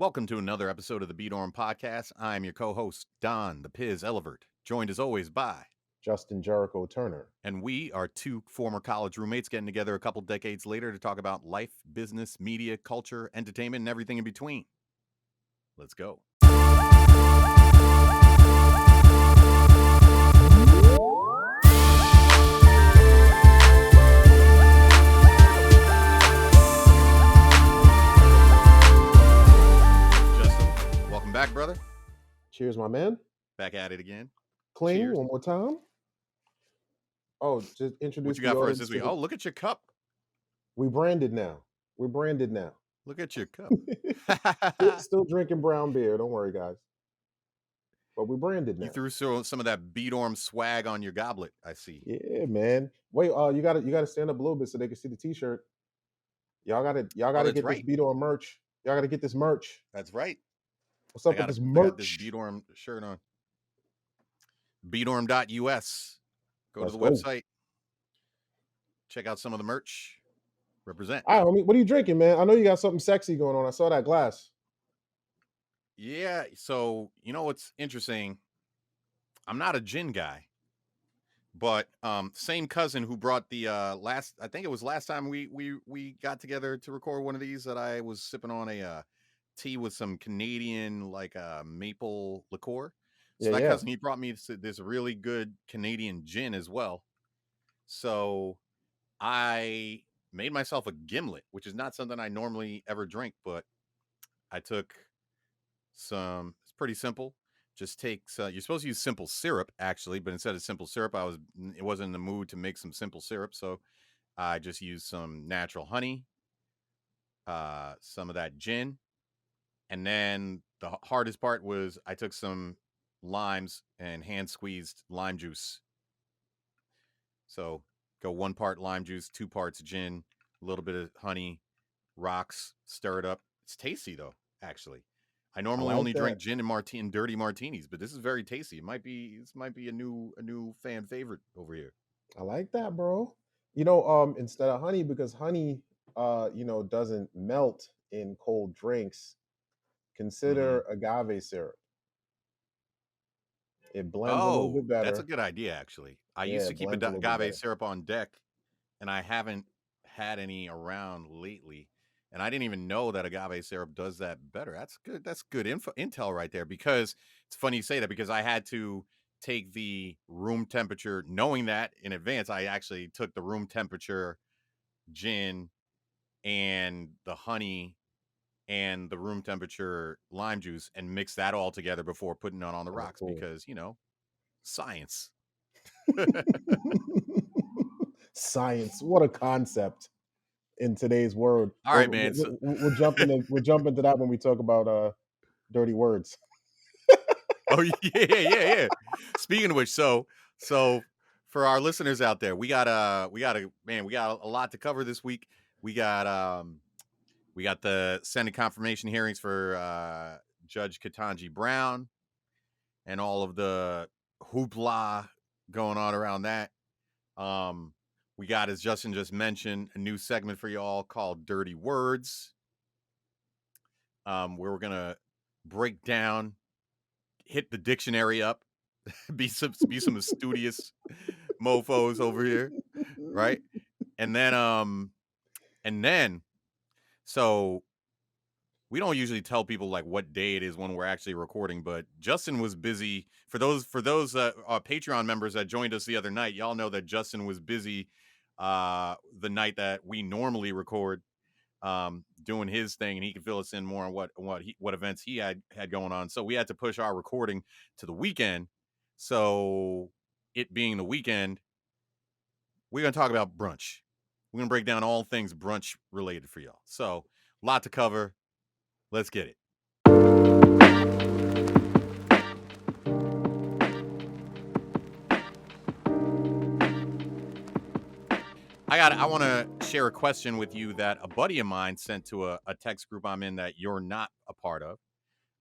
Welcome to another episode of the Beat Podcast. I'm your co-host, Don the Piz Elevert, joined as always by, Justin Jericho Turner. and we are two former college roommates getting together a couple decades later to talk about life, business, media, culture, entertainment, and everything in between. Let's go. Justin, welcome back, brother. Cheers, my man. Back at it again. Cling Cheers. one more time. Oh, just introduce What you the got for us audience this to week? the- Oh, look at your cup. We branded now. We're branded now. Look at your cup. Still drinking brown beer. Don't worry, guys. But we branded now. You threw some of that Beat swag on your goblet, I see. Yeah, man. Wait, you gotta stand up a little bit so they can see the t-shirt. Y'all gotta that's get right. this Beat merch. Y'all gotta get this merch. That's right. What's up with this merch? This Beatorm shirt on. Beatorm.us. Go Let's to the go. website. Check out some of the merch. Represent. All right, homie, what are you drinking, man? I know you got something sexy going on. I saw that glass. Yeah, so you know what's interesting? I'm not a gin guy, but same cousin who brought the I think it was last time we got together to record one of these that I was sipping on a tea with some Canadian maple liqueur. So that cousin, he brought me this really good Canadian gin as well. So I made myself a gimlet, which is not something I normally ever drink, but I took some, it's pretty simple. Just takes, you're supposed to use simple syrup actually, but instead of simple syrup, it wasn't in the mood to make some simple syrup. So I just used some natural honey, some of that gin. And then the hardest part was I took some limes and hand squeezed lime juice. So go 1 part lime juice, 2 parts gin, a little bit of honey, rocks, stir it up. It's tasty though, actually. I normally only drink gin and dirty martinis, but this is very tasty. This might be a new fan favorite over here. I like that, bro. You know, instead of honey, because honey doesn't melt in cold drinks, consider agave syrup. It blends a little bit better. That's a good idea, actually. I used to keep agave syrup on deck, and I haven't had any around lately. And I didn't even know that agave syrup does that better. That's good. That's good intel right there, because it's funny you say that, because I had to take the room temperature, knowing that in advance. I actually took the room temperature gin and the honey and the room temperature lime juice and mix that all together before putting it on the rocks, because, science. Science. What a concept in today's world. All right, man. We'll jump into that when we talk about dirty words. Oh yeah. Speaking of which, so for our listeners out there, we got a lot to cover this week. We got the Senate confirmation hearings for Judge Ketanji Brown and all of the hoopla going on around that. We got, as Justin just mentioned, a new segment for y'all called Dirty Words, where we're gonna break down, hit the dictionary up, be some studious mofos over here, right? And then so we don't usually tell people like what day it is when we're actually recording, but Justin was busy. For those Patreon members that joined us the other night, y'all know that Justin was busy the night that we normally record, doing his thing, and he can fill us in more on what events he had going on. So we had to push our recording to the weekend. So it being the weekend, we're gonna talk about brunch. We're gonna break down all things brunch related for y'all. So a lot to cover. Let's get it. I want to share a question with you that a buddy of mine sent to a text group I'm in that you're not a part of.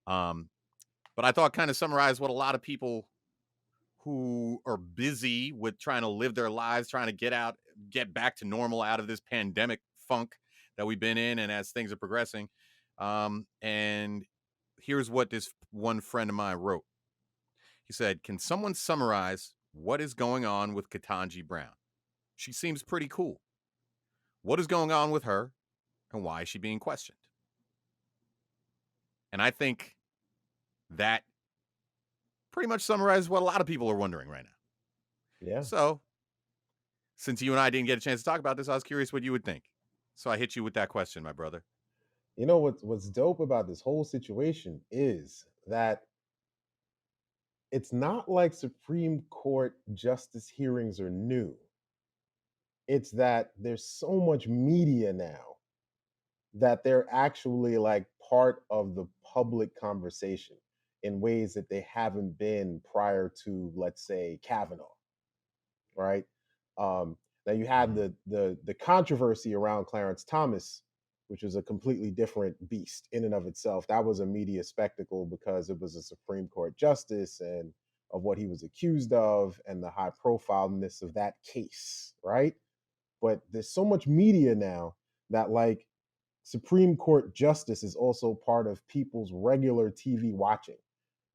But I thought kind of summarize what a lot of people who are busy with trying to live their lives, trying to get back to normal out of this pandemic funk that we've been in, and as things are progressing, And here's what this one friend of mine wrote. He said, "Can someone summarize what is going on with Ketanji Brown? She seems pretty cool. What is going on with her, and why is she being questioned?" And I think that pretty much summarizes what a lot of people are wondering right now. Yeah. So, since you and I didn't get a chance to talk about this, I was curious what you would think. So I hit you with that question, my brother. You know what's dope about this whole situation is that it's not like Supreme Court justice hearings are new. It's that there's so much media now that they're actually like part of the public conversation in ways that they haven't been prior to, let's say, Kavanaugh, right? Now you had Mhm. the controversy around Clarence Thomas, which was a completely different beast in and of itself. That was a media spectacle because it was a Supreme Court justice and of what he was accused of and the high profileness of that case, right? But there's so much media now that like Supreme Court justice is also part of people's regular TV watching.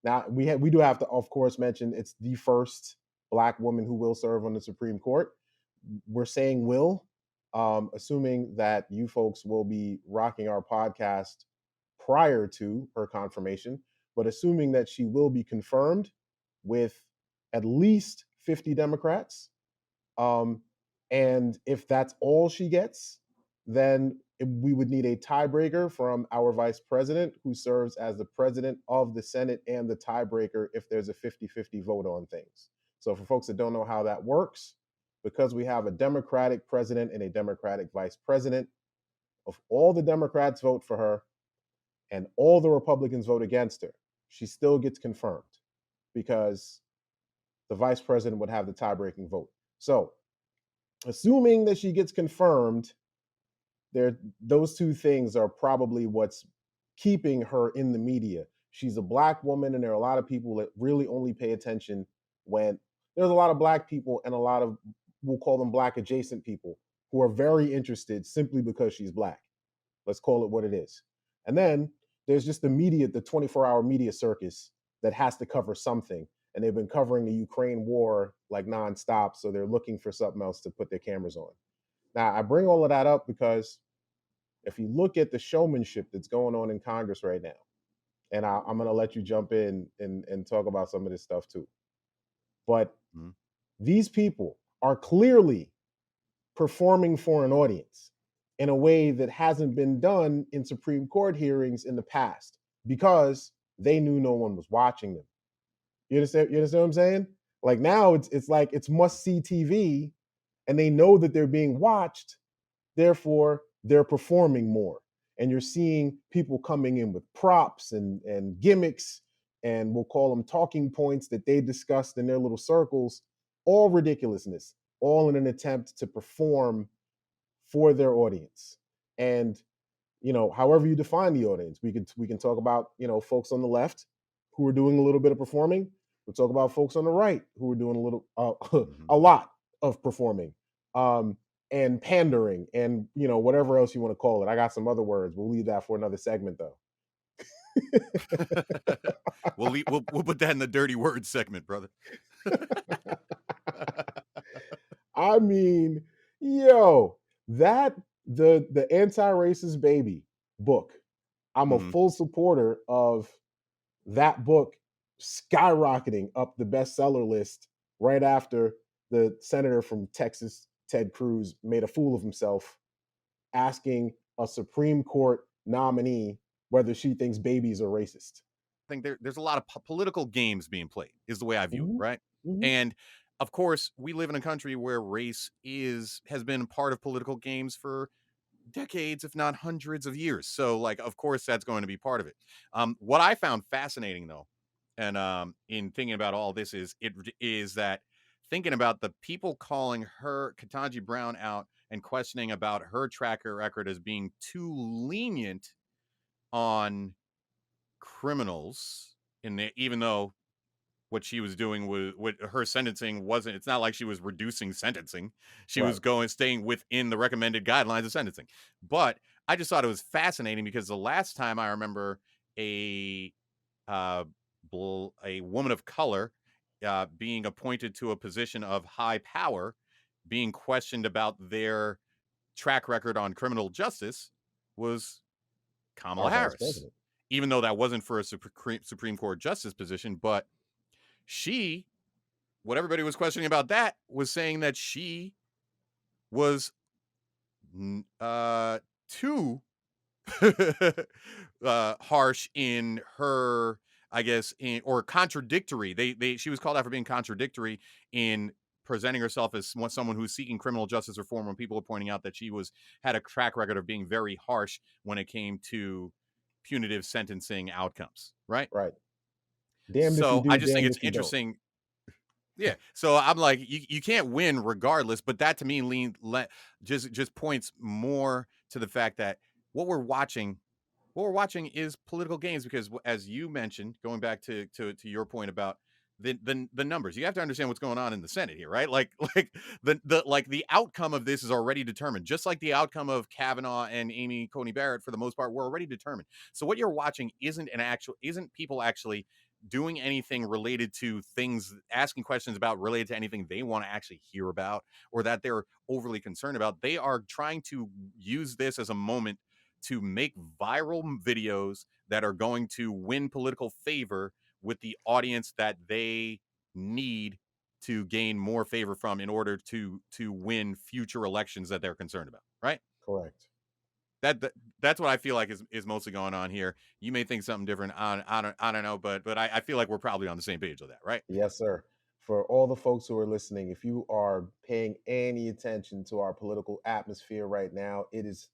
Now we do have to, of course, mention it's the first black woman who will serve on the Supreme Court. We're saying will, assuming that you folks will be rocking our podcast prior to her confirmation, but assuming that she will be confirmed with at least 50 Democrats, um, and if that's all she gets, then we would need a tiebreaker from our vice president, who serves as the president of the Senate and the tiebreaker if there's a 50-50 vote on things. So, for folks that don't know how that works, because we have a Democratic president and a Democratic vice president, if all the Democrats vote for her and all the Republicans vote against her, she still gets confirmed because the vice president would have the tie breaking vote. So, assuming that she gets confirmed, there those two things are probably what's keeping her in the media. She's a black woman, and there are a lot of people that really only pay attention when there's a lot of black people and a lot of, we'll call them black adjacent people, who are very interested simply because she's black. Let's call it what it is. And then there's just the media, the 24-hour media circus that has to cover something. And they've been covering the Ukraine war like nonstop. So they're looking for something else to put their cameras on. Now, I bring all of that up because if you look at the showmanship that's going on in Congress right now, and I'm going to let you jump in and talk about some of this stuff too. But Mhm. these people are clearly performing for an audience in a way that hasn't been done in Supreme Court hearings in the past because they knew no one was watching them. You understand? You understand what I'm saying? Like now it's like it's must see TV and they know that they're being watched, therefore they're performing more. And you're seeing people coming in with props and gimmicks and we'll call them talking points that they discussed in their little circles, all ridiculousness, all in an attempt to perform for their audience. And however you define the audience, we can talk about folks on the left who are doing a little bit of performing. We'll talk about folks on the right who are doing a little Mhm. a lot of performing, um, and pandering, and whatever else you want to call it. I got some other words. We'll leave that for another segment, though. We'll put that in the dirty word segment, brother. I mean, yo, that the anti-racist baby book. I'm a Mhm. full supporter of that book skyrocketing up the bestseller list right after the senator from Texas, Ted Cruz, made a fool of himself asking a Supreme Court nominee whether she thinks babies are racist. I think there's a lot of political games being played, is the way I view it, Mhm, right? mhm. And of course, we live in a country where race has been part of political games for decades, if not hundreds of years. So, like, of course, that's going to be part of it. What I found fascinating, though, and in thinking about all this, is that thinking about the people calling her Ketanji Brown out and questioning about her tracker record as being too lenient on criminals, even though what she was doing was what her sentencing wasn't. It's not like she was reducing sentencing. She Right. was staying within the recommended guidelines of sentencing. But I just thought it was fascinating because the last time I remember a uh, a woman of color being appointed to a position of high power, being questioned about their track record on criminal justice, was Kamala Our vice Harris. president. Even though that wasn't for a Supreme Court justice position, but she, what everybody was questioning about that was saying that she was too harsh in her, I guess, in or contradictory. They she was called out for being contradictory in presenting herself as someone who's seeking criminal justice reform when people are pointing out that she had a track record of being very harsh when it came to punitive sentencing outcomes, right? Right. Damned if you So I do, just think damned it's if you don't. interesting. Yeah. So I'm like, you can't win regardless, but that to me just points more to the fact that what we're watching, what we're watching is political games because as you mentioned, going back to your point about the numbers, you have to understand what's going on in the Senate here, right? The outcome of this is already determined, just like the outcome of Kavanaugh and Amy Coney Barrett for the most part were already determined. So what you're watching isn't people actually doing anything related to things, asking questions about related to anything they want to actually hear about or that they're overly concerned about. They are trying to use this as a moment to make viral videos that are going to win political favor with the audience that they need to gain more favor from in order to win future elections that they're concerned about, right? Correct. That's what I feel like is mostly going on here. You may think something different. I don't know, but I feel like we're probably on the same page with that, right? Yes, sir. For all the folks who are listening, if you are paying any attention to our political atmosphere right now, it is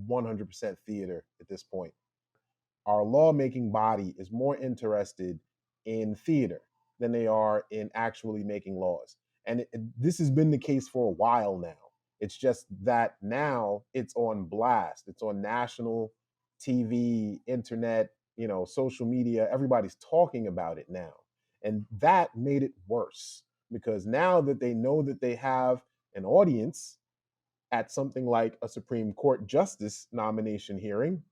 100% theater at this point. Our lawmaking body is more interested in theater than they are in actually making laws. And this has been the case for a while now. It's just that now it's on blast. It's on national TV, internet, social media. Everybody's talking about it now. And that made it worse because now that they know that they have an audience at something like a Supreme Court justice nomination hearing,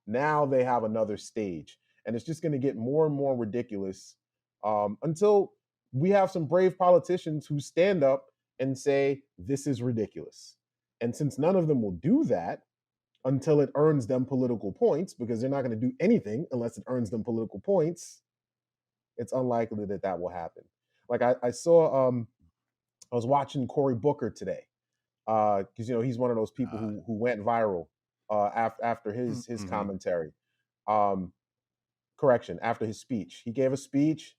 now they have another stage. And it's just going to get more and more ridiculous until we have some brave politicians who stand up and say, this is ridiculous. And since none of them will do that until it earns them political points, because they're not going to do anything unless it earns them political points, it's unlikely that that will happen. Like I saw, I was watching Cory Booker today because he's one of those people who went viral after his commentary. Um, Correction, after his speech, he gave a speech,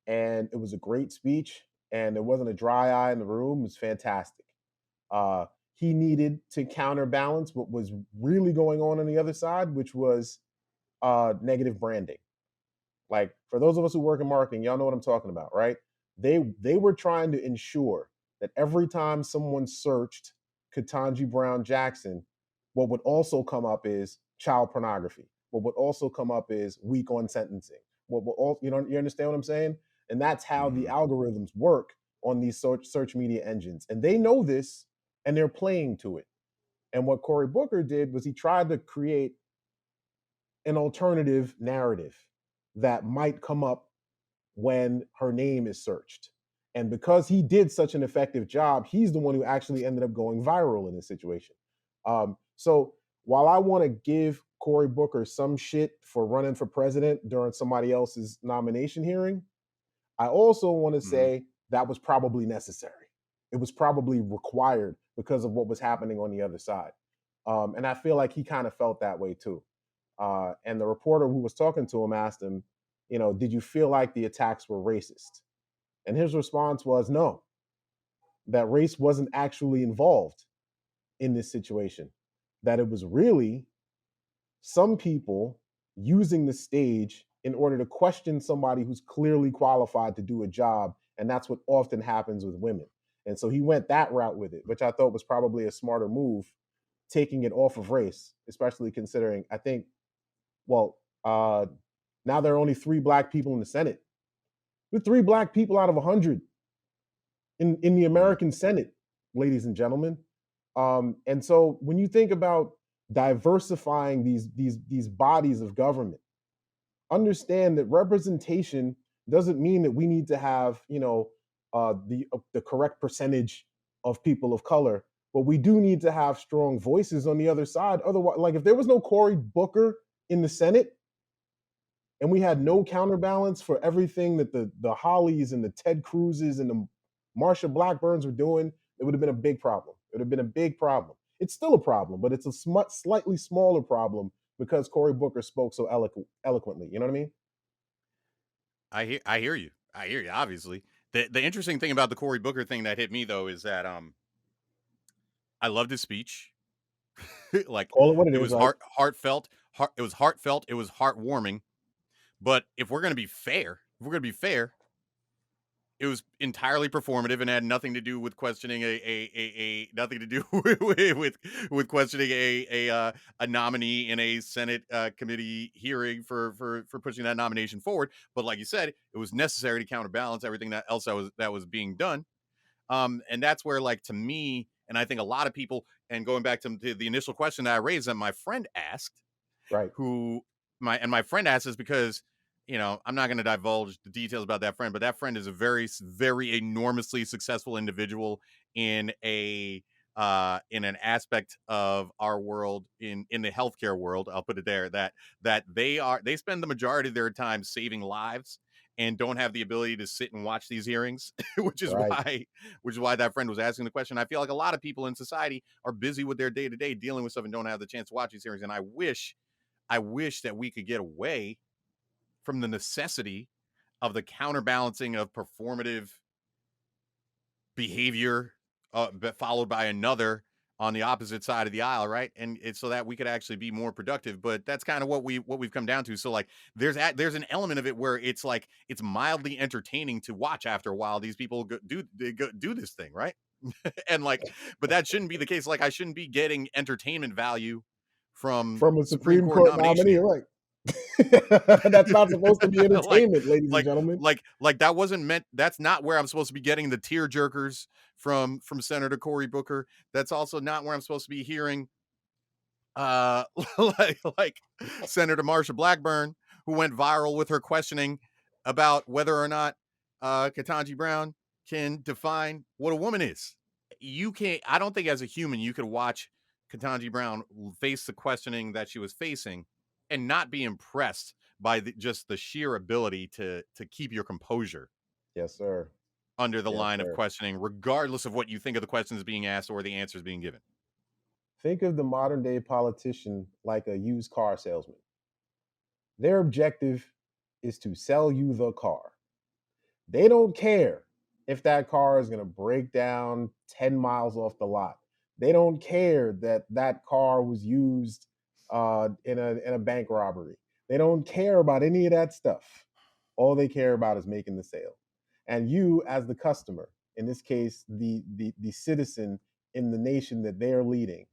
and it was a great speech, and there wasn't a dry eye in the room. It was fantastic. He needed to counterbalance what was really going on the other side, which was negative branding. Like for those of us who work in marketing, y'all know what I'm talking about, right? They were trying to ensure that every time someone searched Ketanji Brown Jackson, what would also come up is child pornography. What would also come up is weak on sentencing. What will all you understand what I'm saying? And that's how the algorithms work on these search media engines. And they know this and they're playing to it. And what Cory Booker did was he tried to create an alternative narrative that might come up when her name is searched. And because he did such an effective job, he's the one who actually ended up going viral in this situation. So while I want to give Cory Booker some shit for running for president during somebody else's nomination hearing, I also want to say that was probably necessary. It was probably required because of what was happening on the other side. And I feel like he kind of felt that way too. And the reporter who was talking to him asked him, did you feel like the attacks were racist? And his response was no, that race wasn't actually involved in this situation, that it was really some people using the stage in order to question somebody who's clearly qualified to do a job. And that's what often happens with women. And so he went that route with it, which I thought was probably a smarter move, taking it off of race, especially considering, I think, now there are only 3 black people in the Senate. There are 3 black people out of 100 in the American Senate, ladies and gentlemen. And so when you think about diversifying these bodies of government. Understand that representation doesn't mean that we need to have, the correct percentage of people of color, but we do need to have strong voices on the other side. Otherwise, like if there was no Cory Booker in the Senate and we had no counterbalance for everything that the Hollies and the Ted Cruzes and the Marsha Blackburns were doing, it would have been a big problem. It would have been a big problem. It's still a problem, but it's a slightly smaller problem because Cory Booker spoke so eloquently. You know what I mean? I hear you. I hear you. Obviously, the interesting thing about the Cory Booker thing that hit me though is that I loved his speech. Like Call it what it it is, was right? heartfelt. It was heartfelt. It was heartwarming. But if we're gonna be fair, it was entirely performative and had nothing to do with questioning a nothing to do with questioning a nominee in a Senate committee hearing for pushing that nomination forward. But like you said, it was necessary to counterbalance everything that was being done. And that's where, like, to me, and I think a lot of people, and going back to the initial question that I raised that my friend asked, Right. who my friend asked this because I'm not going to divulge the details about that friend, but that friend is a very very enormously successful individual in in an aspect of our world, in the healthcare world. I'll put it there, that they spend the majority of their time saving lives and don't have the ability to sit and watch these hearings, which is Right. why that friend was asking the question. I feel like a lot of people in society are busy with their day to day dealing with stuff and don't have the chance to watch these hearings. And I wish that we could get away from the necessity of the counterbalancing of performative behavior, followed by another on the opposite side of the aisle, right? And it's so that we could actually be more productive. But that's kind of what we've come down to. So like, there's an element of it where it's like it's mildly entertaining to watch after a while. These people do this thing, right? And like, but that shouldn't be the case. Like, I shouldn't be getting entertainment value from From a Supreme Supreme Court Court nomination nominee, hearings. right? That's not supposed to be like entertainment, ladies and gentlemen. like that wasn't meant. That's not where I'm supposed to be getting the tear jerkers from Senator Cory Booker. That's also not where I'm supposed to be hearing uh like Senator Marsha Blackburn, who went viral with her questioning about whether or not Ketanji Brown can define what a woman is. You can't, I don't think as a human you could watch Ketanji Brown face the questioning that she was facing and not be impressed by just the sheer ability to keep your composure Yes, sir. under the Yes, line of sir. questioning, regardless of what you think of the questions being asked or the answers being given. Think of the modern day politician like a used car salesman. Their objective is to sell you the car. They don't care if that car is going to break down 10 miles off the lot. They don't care that that car was used in a bank robbery. They don't care about any of that stuff. All they care about is making the sale. And you, as the customer, in this case, the citizen in the nation that they're leading,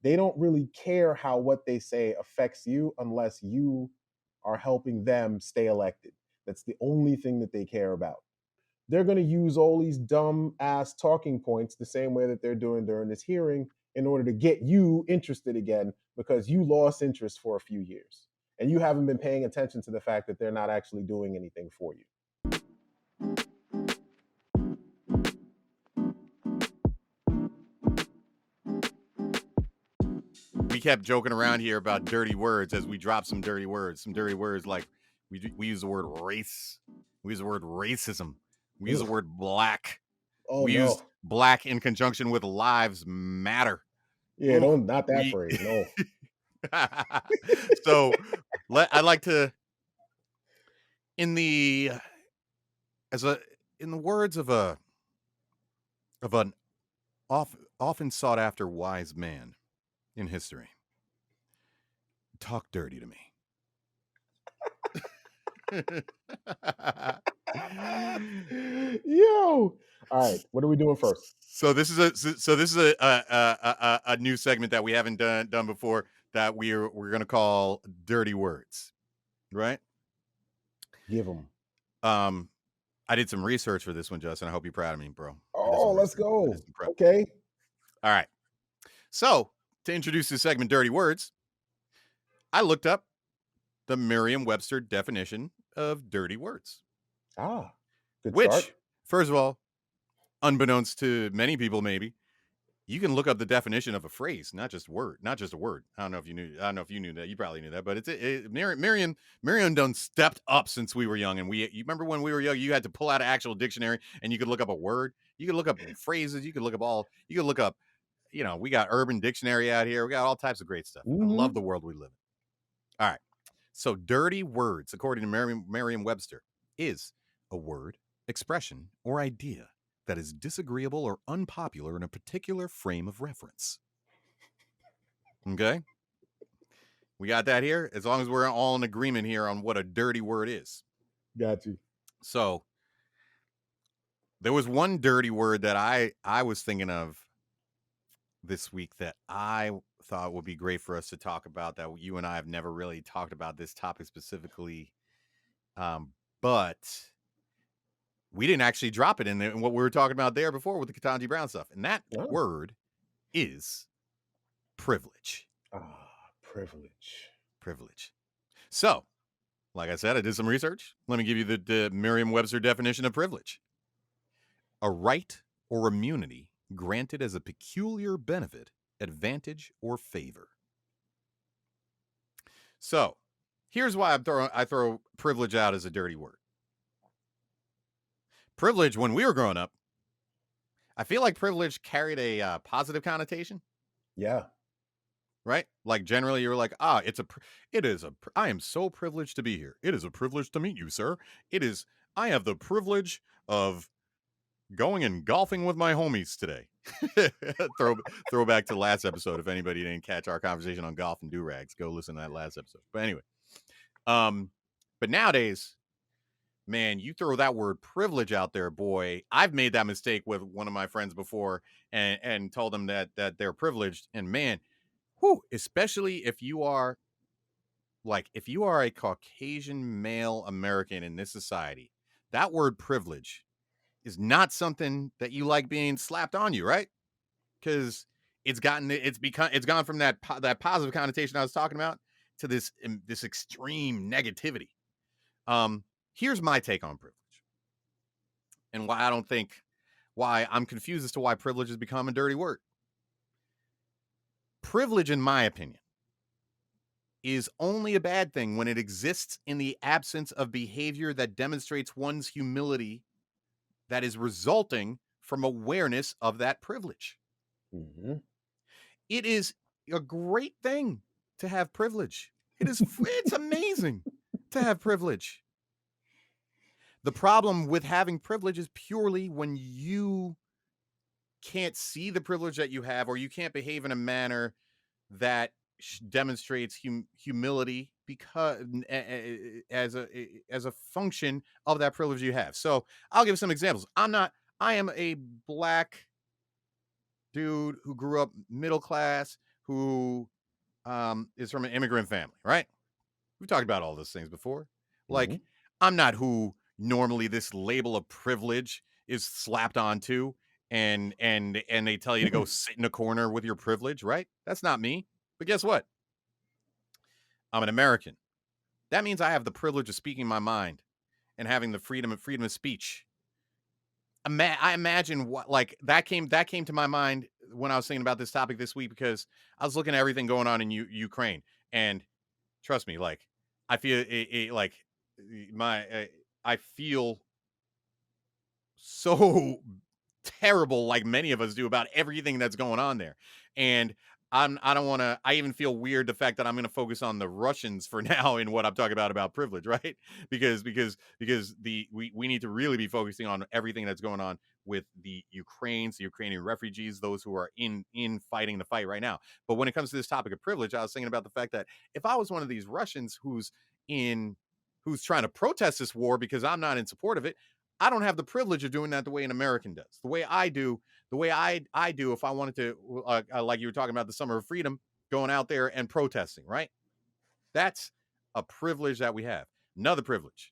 they don't really care how what they say affects you unless you are helping them stay elected. That's the only thing that they care about. They're going to use all these dumb ass talking points the same way that they're doing during this hearing in order to get you interested again because you lost interest for a few years and you haven't been paying attention to the fact that they're not actually doing anything for you. We kept joking around here about dirty words as we dropped some dirty words like we use the word race, we use the word racism, we use the Ugh. word black, Oh we used no. black in conjunction with lives matter. Yeah, Ooh, don't not that we phrase. No. so I'd like to, in the as a in the words of an often sought after wise man in history, talk dirty to me. Yo. All right. What are we doing first? So this is a new segment that we haven't done before that we're gonna call dirty words, right? Give them. Um, I did some research for this one, Justin. I hope you're proud of me, bro. I did Oh, some let's research. I did go. some prep. Okay. All right. So to introduce this segment, Dirty Words, I looked up the Merriam-Webster definition of dirty words, Ah, good start. which, first of all, unbeknownst to many people, maybe, you can look up the definition of a phrase, not just a word. I don't know if you knew that. You probably knew that, but Merriam done stepped up since we were young. And you remember when we were young, you had to pull out an actual dictionary and you could look up a word. You could look up phrases. You could look up, we got Urban Dictionary out here. We got all types of great stuff. I love the world we live in. All right. So dirty words, according to Merriam-Webster, is a word, expression, or idea that is disagreeable or unpopular in a particular frame of reference. Okay? We got that here? As long as we're all in agreement here on what a dirty word is. Got you. So, there was one dirty word that I was thinking of this week that I thought would be great for us to talk about, that you and I have never really talked about this topic specifically. But we didn't actually drop it in what we were talking about there before with the Ketanji Brown stuff. And that word is privilege. Privilege. Privilege. So, like I said, I did some research. Let me give you the Merriam-Webster definition of privilege. A right or immunity granted as a peculiar benefit, advantage, or favor. So, here's why I throw privilege out as a dirty word. Privilege, when we were growing up, I feel like privilege carried a positive connotation. Yeah. Right? Like generally you're like, I am so privileged to be here. It is a privilege to meet you, sir. I have the privilege of going and golfing with my homies today. Throw back to last episode. If anybody didn't catch our conversation on golf and do-rags, go listen to that last episode. But anyway, but nowadays, man, you throw that word privilege out there, boy. I've made that mistake with one of my friends before and told them that they're privileged. And man, especially if you are a Caucasian male American in this society, that word privilege is not something that you like being slapped on you, right? Because it's gone from that positive connotation I was talking about to this extreme negativity. Here's my take on privilege and why I'm confused as to why privilege has become a dirty word. Privilege, in my opinion, is only a bad thing when it exists in the absence of behavior that demonstrates one's humility that is resulting from awareness of that privilege. Mm-hmm. It is a great thing to have privilege. It's amazing to have privilege. The problem with having privilege is purely when you can't see the privilege that you have, or you can't behave in a manner that demonstrates humility because as a function of that privilege you have. So I'll give some examples. I am a black dude who grew up middle class, who is from an immigrant family, right? We've talked about all those things before. Like, I'm not who normally this label of privilege is slapped onto, and they tell you to go sit in a corner with your privilege, right? That's not me. But guess what? I'm an American. That means I have the privilege of speaking my mind and having the freedom of speech. I imagine what that came to my mind when I was thinking about this topic this week, because I was looking at everything going on in Ukraine, and trust me, I feel I feel so terrible, like many of us do, about everything that's going on there. And I even feel weird the fact that I'm going to focus on the Russians for now in what I'm talking about privilege, right? Because we need to really be focusing on everything that's going on with the Ukrainian refugees, those who are in fighting the fight right now. But when it comes to this topic of privilege, I was thinking about the fact that if I was one of these Russians who's trying to protest this war because I'm not in support of it, I don't have the privilege of doing that the way an American does. The way I do if I wanted to, like you were talking about the Summer of Freedom, going out there and protesting, right? That's a privilege that we have. Another privilege.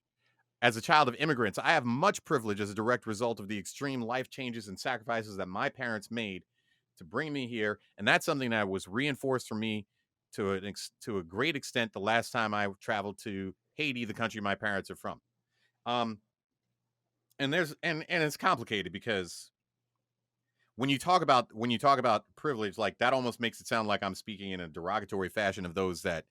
As a child of immigrants, I have much privilege as a direct result of the extreme life changes and sacrifices that my parents made to bring me here, and that's something that was reinforced for me to a great extent the last time I traveled to Haiti, the country my parents are from. Um, and there's and it's complicated because when you talk about privilege, like that almost makes it sound like I'm speaking in a derogatory fashion of those that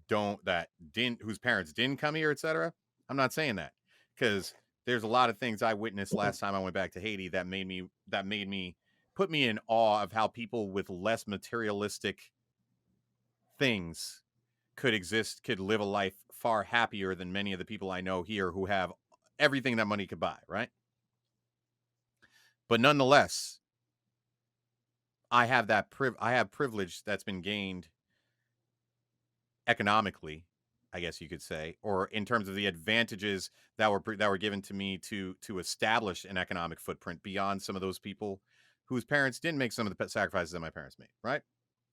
didn't whose parents didn't come here, etc. I'm not saying that because there's a lot of things I witnessed last time I went back to Haiti that made me put me in awe of how people with less materialistic things could live a life far happier than many of the people I know here who have everything that money could buy, right? But nonetheless, I have privilege that's been gained economically, I guess you could say, or in terms of the advantages that were given to me to establish an economic footprint beyond some of those people whose parents didn't make some of the sacrifices that my parents made, right?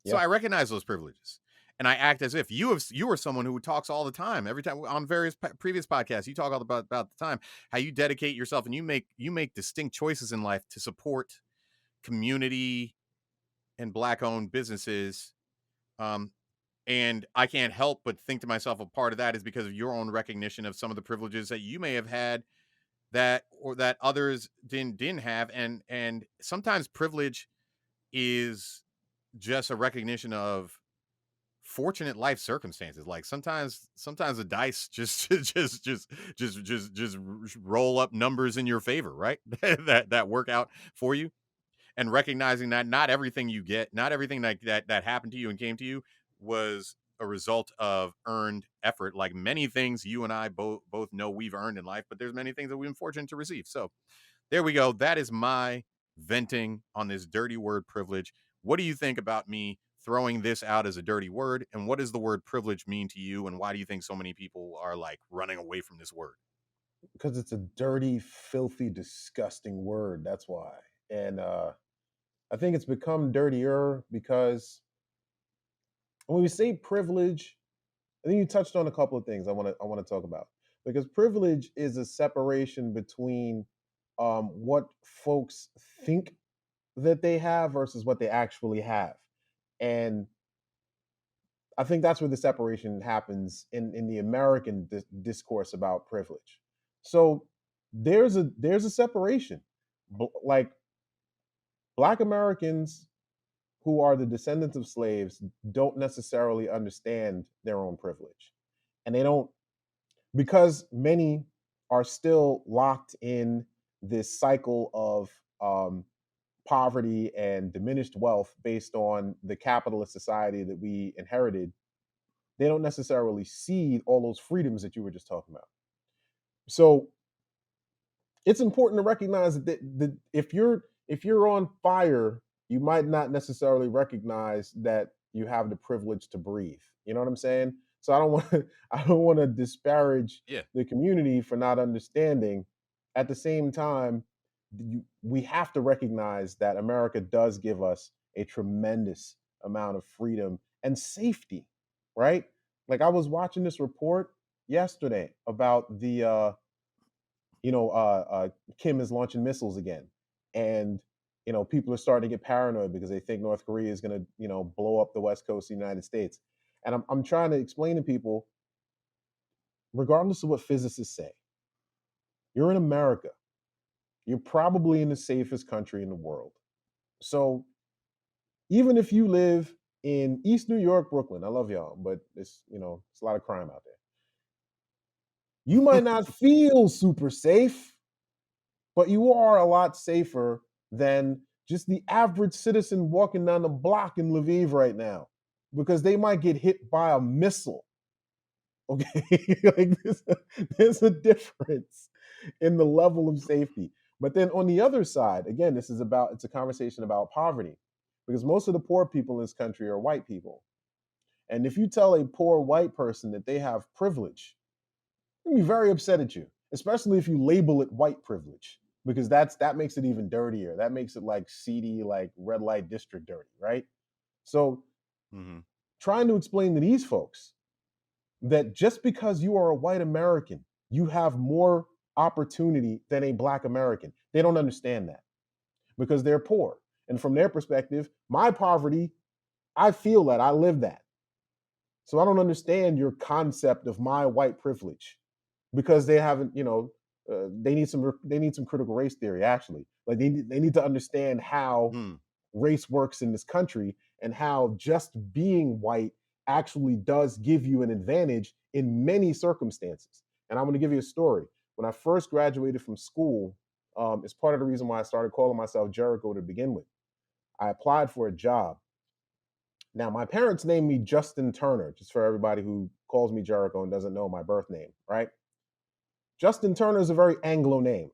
So Yeah. I recognize those privileges, and I act as if you are someone who talks all the time. Every time on various previous podcasts, you talk all about the time how you dedicate yourself and you make distinct choices in life to support community and black owned businesses. Um, and I can't help but think to myself, a part of that is because of your own recognition of some of the privileges that you may have had that others didn't have, and sometimes privilege is just a recognition of fortunate life circumstances. Like sometimes the dice just roll up numbers in your favor, right? that work out for you, and recognizing that not everything you get, not everything that happened to you and came to you was a result of earned effort. Like many things you and I both know we've earned in life, but there's many things that we've been fortunate to receive. So there we go. That is my venting on this dirty word privilege. What do you think about me throwing this out as a dirty word? And what does the word privilege mean to you? And why do you think so many people are like running away from this word? Because it's a dirty, filthy, disgusting word. That's why. And I think it's become dirtier because when we say privilege, I think you touched on a couple of things I want to talk about. Because privilege is a separation between what folks think that they have versus what they actually have. And I think that's where the separation happens in the American discourse about privilege. So there's a separation. Like Black Americans who are the descendants of slaves don't necessarily understand their own privilege, and they don't, because many are still locked in this cycle of poverty and diminished wealth based on the capitalist society that we inherited. They don't necessarily see all those freedoms that you were just talking about. So it's important to recognize that if you're on fire, you might not necessarily recognize that you have the privilege to breathe. You know what I'm saying? So I don't want I don't want to disparage Yeah. the community for not understanding. At the same time, we have to recognize that America does give us a tremendous amount of freedom and safety, right? Like I was watching this report yesterday about Kim is launching missiles again, and people are starting to get paranoid because they think North Korea is going to blow up the west coast of the United States. And I'm trying to explain to people, regardless of what physicists say, you're in America. You're probably in the safest country in the world. So even if you live in East New York, Brooklyn, I love y'all, but it's a lot of crime out there. You might not feel super safe, but you are a lot safer than just the average citizen walking down the block in Lviv right now, because they might get hit by a missile. Okay, like there's a difference in the level of safety. But then on the other side, again, it's a conversation about poverty, because most of the poor people in this country are white people. And if you tell a poor white person that they have privilege, they'll be very upset at you, especially if you label it white privilege, because that makes it even dirtier. That makes it like seedy, like red light district dirty, right? So Hmm. trying to explain to these folks that just because you are a white American, you have more opportunity than a black American. They don't understand that because they're poor. And from their perspective, my poverty, I feel that, I live that. So I don't understand your concept of my white privilege because they haven't, they need some critical race theory actually. Like they need to understand how Hmm. race works in this country and how just being white actually does give you an advantage in many circumstances. And I'm going to give you a story. When I first graduated from school, it's part of the reason why I started calling myself Jericho to begin with. I applied for a job. Now, my parents named me Justin Turner, just for everybody who calls me Jericho and doesn't know my birth name, right? Justin Turner is a very Anglo name,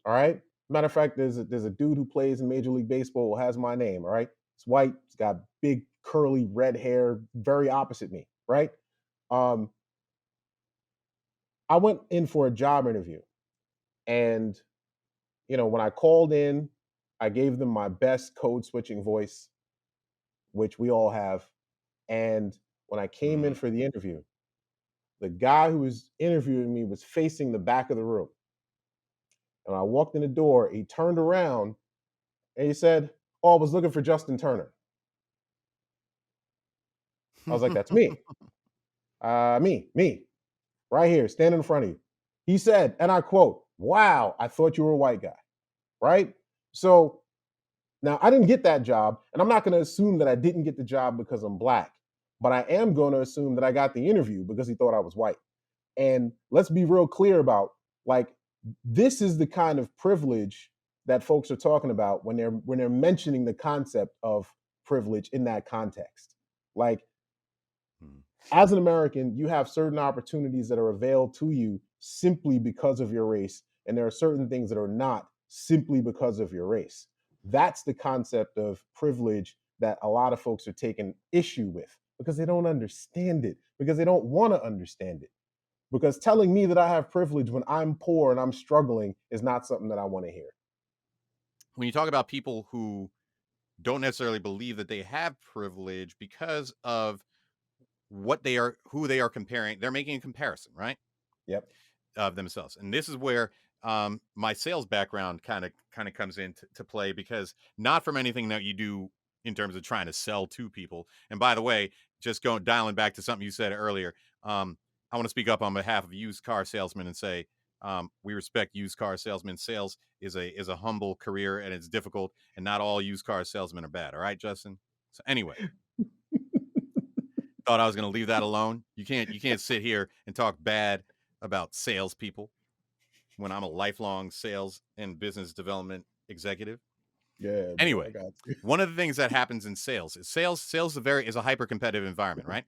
all right? Matter of fact, there's a dude who plays in Major League Baseball who has my name, all right? It's white, he's got big curly red hair, very opposite me, right? Um, I went in for a job interview, and when I called in, I gave them my best code switching voice, which we all have. And when I came in Hmm. for the interview, the guy who was interviewing me was facing the back of the room. And I walked in the door, he turned around and he said, "Oh, I was looking for Justin Turner." I was like, "That's me. Me, right here, standing in front of you." He said, and I quote, "Wow, I thought you were a white guy." Right? So now I didn't get that job, and I'm not going to assume that I didn't get the job because I'm black, but I am going to assume that I got the interview because he thought I was white. And let's be real clear about, like, this is the kind of privilege that folks are talking about when they're mentioning the concept of privilege in that context. Like, Hmm. as an American, you have certain opportunities that are availed to you simply because of your race, and there are certain things that are not simply because of your race. That's the concept of privilege that a lot of folks are taking issue with because they don't understand it, because they don't want to understand it. Because telling me that I have privilege when I'm poor and I'm struggling is not something that I want to hear. When you talk about people who don't necessarily believe that they have privilege because of who they are comparing, they're making a comparison, right? Yep. Of themselves. And this is where my sales background kind of comes into to play, because not from anything that you do in terms of trying to sell to people. And by the way, just going dialing back to something you said earlier, I want to speak up on behalf of used car salesmen and say, we respect used car salesmen. Sales is a humble career and it's difficult, and not all used car salesmen are bad. All right, Justin. So anyway, thought I was going to leave that alone. You can't sit here and talk bad about salespeople when I'm a lifelong sales and business development executive. Yeah, man, I Anyway, got you. one of the things that happens in sales is a hyper competitive environment, right?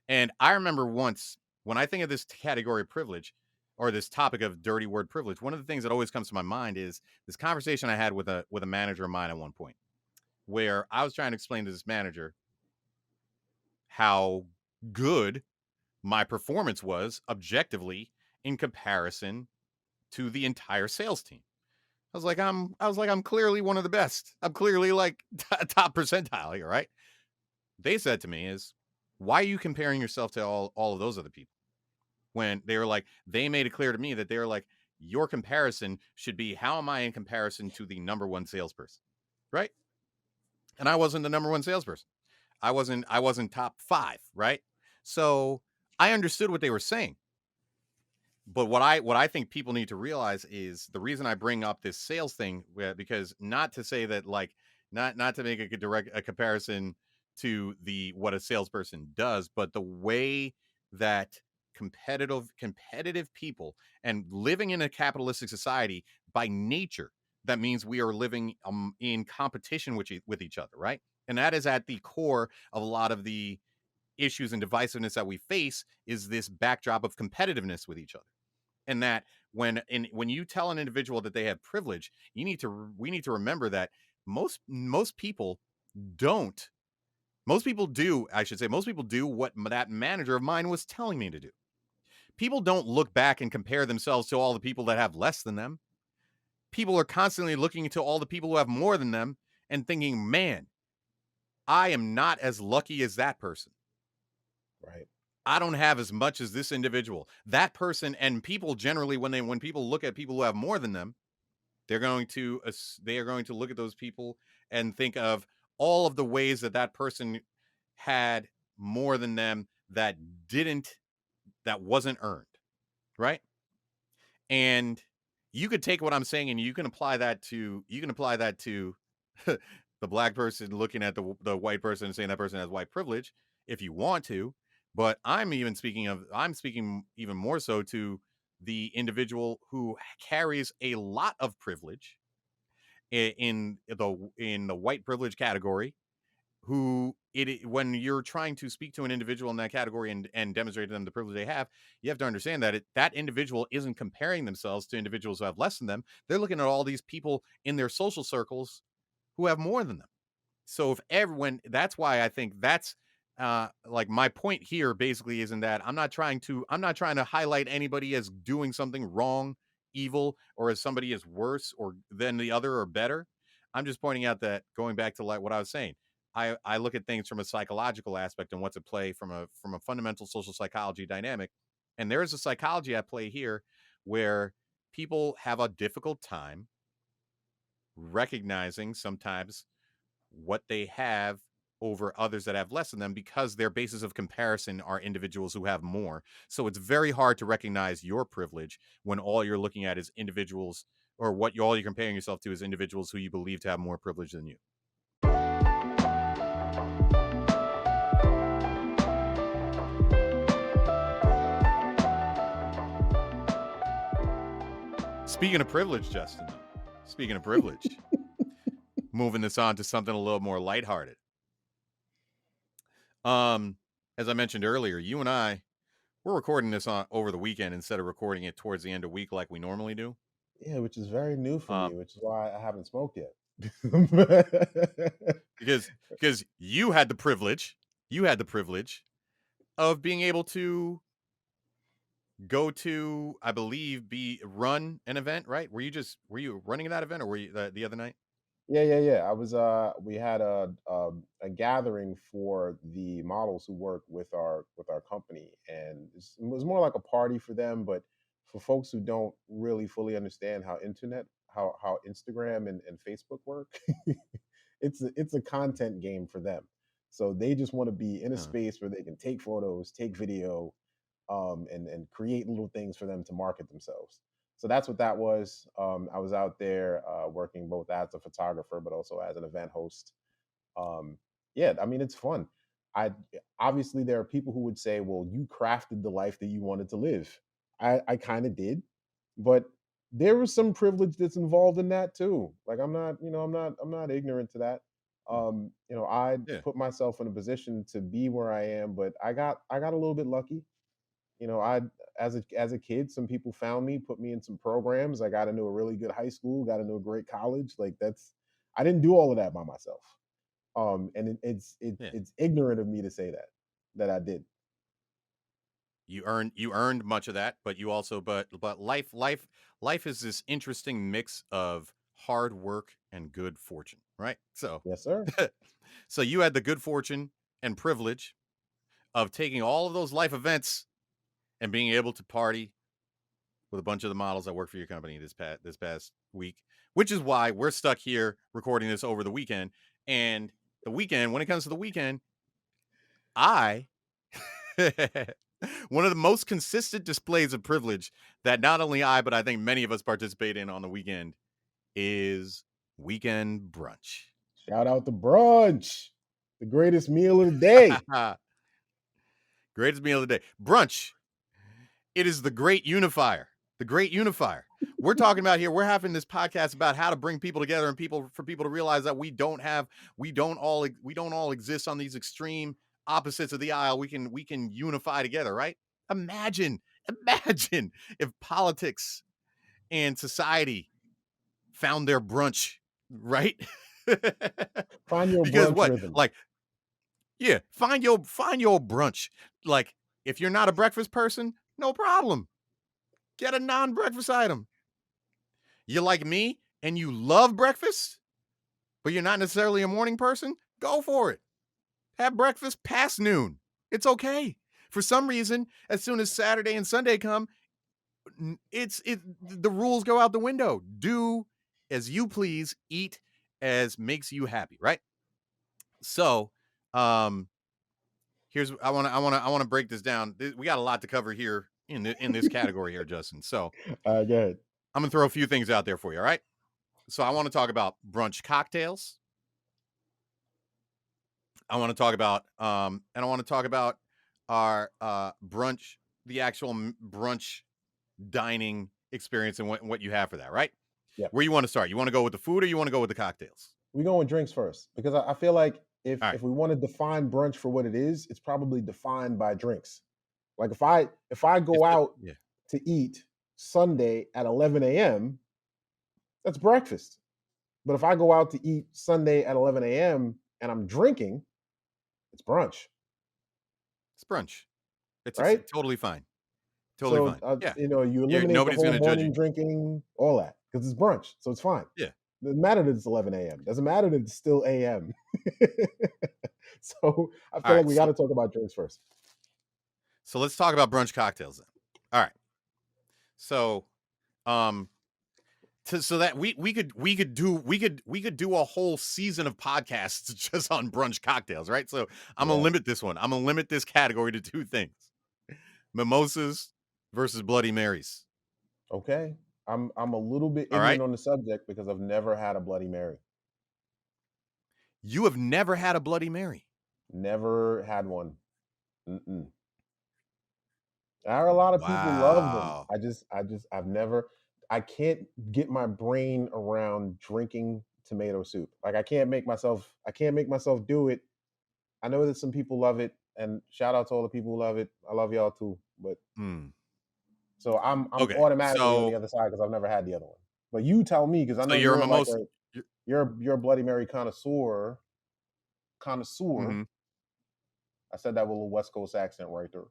And I remember once, when I think of this category of privilege, or this topic of dirty word privilege, one of the things that always comes to my mind is this conversation I had with a manager of mine at one point, where I was trying to explain to this manager how good my performance was objectively in comparison to the entire sales team. I was like, I'm clearly one of the best. I'm clearly like top percentile here, right? They said to me is, why are you comparing yourself to all of those other people? When they were like, they made it clear to me that they were like, your comparison should be, how am I in comparison to the number one salesperson? Right? And I wasn't the number one salesperson. I wasn't top five, right? So I understood what they were saying. But what I think people need to realize is the reason I bring up this sales thing, because not to say that, like, not to make a comparison to the what a salesperson does, but the way that competitive people, and living in a capitalistic society by nature, that means we are living in competition with each other, right? And that is at the core of a lot of the issues and divisiveness that we face, is this backdrop of competitiveness with each other. And that when you tell an individual that they have privilege, we need to remember that most people don't. Most people do, I should say, most people do what that manager of mine was telling me to do. People don't look back and compare themselves to all the people that have less than them. People are constantly looking to all the people who have more than them and thinking, man, I am not as lucky as that person. Right. I don't have as much as this individual. That person, and people generally, when people look at people who have more than them, they are going to look at those people and think of all of the ways that that person had more than them that wasn't earned, right? And you could take what I'm saying and you can apply that to the black person looking at the white person and saying that person has white privilege if you want to. But I'm speaking even more so to the individual who carries a lot of privilege in the white privilege category, when you're trying to speak to an individual in that category and demonstrate to them the privilege they have, you have to understand that that individual isn't comparing themselves to individuals who have less than them. They're looking at all these people in their social circles who have more than them. So if everyone, that's why I think that's like my point here basically isn't that I'm not trying to highlight anybody as doing something wrong, evil, or as somebody is worse or than the other or better. I'm just pointing out that, going back to like what I was saying, I look at things from a psychological aspect and what's at play from a fundamental social psychology dynamic. And there is a psychology at play here where people have a difficult time recognizing sometimes what they have over others that have less than them, because their basis of comparison are individuals who have more. So it's very hard to recognize your privilege when all you're looking at is individuals, or all you're comparing yourself to is individuals who you believe to have more privilege than you. Speaking of privilege, Justin, speaking of privilege, moving this on to something a little more lighthearted. As I mentioned earlier, you and we're recording this over the weekend instead of recording it towards the end of week like we normally do. Yeah, which is very new for me, which is why I haven't smoked yet. because you had the privilege of being able to go to, I believe, run an event, right? Were you running that event, or were you the other night? Yeah. I was. We had a gathering for the models who work with our company, and it was more like a party for them. But for folks who don't really fully understand how Instagram and Facebook work, it's a content game for them. So they just want to be in a space where they can take photos, take video, and create little things for them to market themselves. So that's what that was. I was out there working both as a photographer, but also as an event host. Yeah, I mean, it's fun. I Obviously there are people who would say, "Well, you crafted the life that you wanted to live." I kind of did, but there was some privilege that's involved in that too. Like I'm not ignorant to that. I Yeah. put myself in a position to be where I am, but I got a little bit lucky. I as a kid, some people found me, put me in some programs. I got into a really good high school, got into a great college. Like I didn't do all of that by myself. And it's ignorant of me to say that I did. You earned much of that, but you also but life is this interesting mix of hard work and good fortune, right? So Yes, sir. so you had the good fortune and privilege of taking all of those life events and being able to party with a bunch of the models that work for your company this past week, which is why we're stuck here recording this over the weekend. And the weekend, when it comes to the weekend, I one of the most consistent displays of privilege that not only I, but I think many of us participate in on the weekend is weekend brunch. Shout out to brunch, the greatest meal of the day. Greatest meal of the day. Brunch. It is the great unifier. The great unifier. We're talking about here, we're having this podcast about how to bring people together and for people to realize that we don't all exist on these extreme opposites of the aisle. We can unify together, right? Imagine if politics and society found their brunch, right? Find your Because brunch what? rhythm. Like, yeah, find your brunch. Like, if you're not a breakfast person, no problem. Get a non-breakfast item. You like me and you love breakfast, but you're not necessarily a morning person? Go for it. Have breakfast past noon. It's okay. For some reason, as soon as Saturday and Sunday come, the rules go out the window. Do as you please, eat as makes you happy, right? So, um, here's I want to break this down. We got a lot to cover here in this category here, Justin. So Go ahead. I'm gonna throw a few things out there for you. All right. So I want to talk about brunch cocktails. I want to talk about and I want to talk about our brunch, the actual brunch dining experience and what you have for that, right? Yeah. Where you want to start? You want to go with the food or you want to go with the cocktails? We go with drinks first because I feel like All right. if we want to define brunch for what it is, it's probably defined by drinks. Like if I go out Yeah. to eat Sunday at 11 a.m., that's breakfast. But if I go out to eat Sunday at 11 a.m. and I'm drinking, it's brunch, It's brunch. It's right? totally fine. Totally So fine. Yeah. you You're, eliminate the nobody's whole gonna judge you. morning drinking, all that, because it's brunch, so it's fine. Yeah. Doesn't matter that it's 11 a.m. Doesn't matter that it's still a.m. So I All feel like right. we got to talk about drinks first. So let's talk about brunch cocktails then. All right. So um so that we could do a whole season of podcasts just on brunch cocktails, right? So I'm gonna Yeah. limit this one. I'm gonna limit this category to two things: mimosas versus Bloody Marys. Okay. I'm a little bit All ignorant right. on the subject because I've never had a Bloody Mary. You have never had a Bloody Mary. Never had one. Mm-mm. I heard a lot of people love them. Wow. I've never. I can't get my brain around drinking tomato soup. Like I can't make myself. I can't make myself do it. I know that some people love it, and shout out to all the people who love it. I love y'all too. But Hmm. so I'm Okay. automatically on the So other side because I've never had the other one. But you tell me because I so know you're a you're like mimosa. you're a Bloody Mary connoisseur. Connoisseur. Mm-hmm. I said that with a little West Coast accent right there.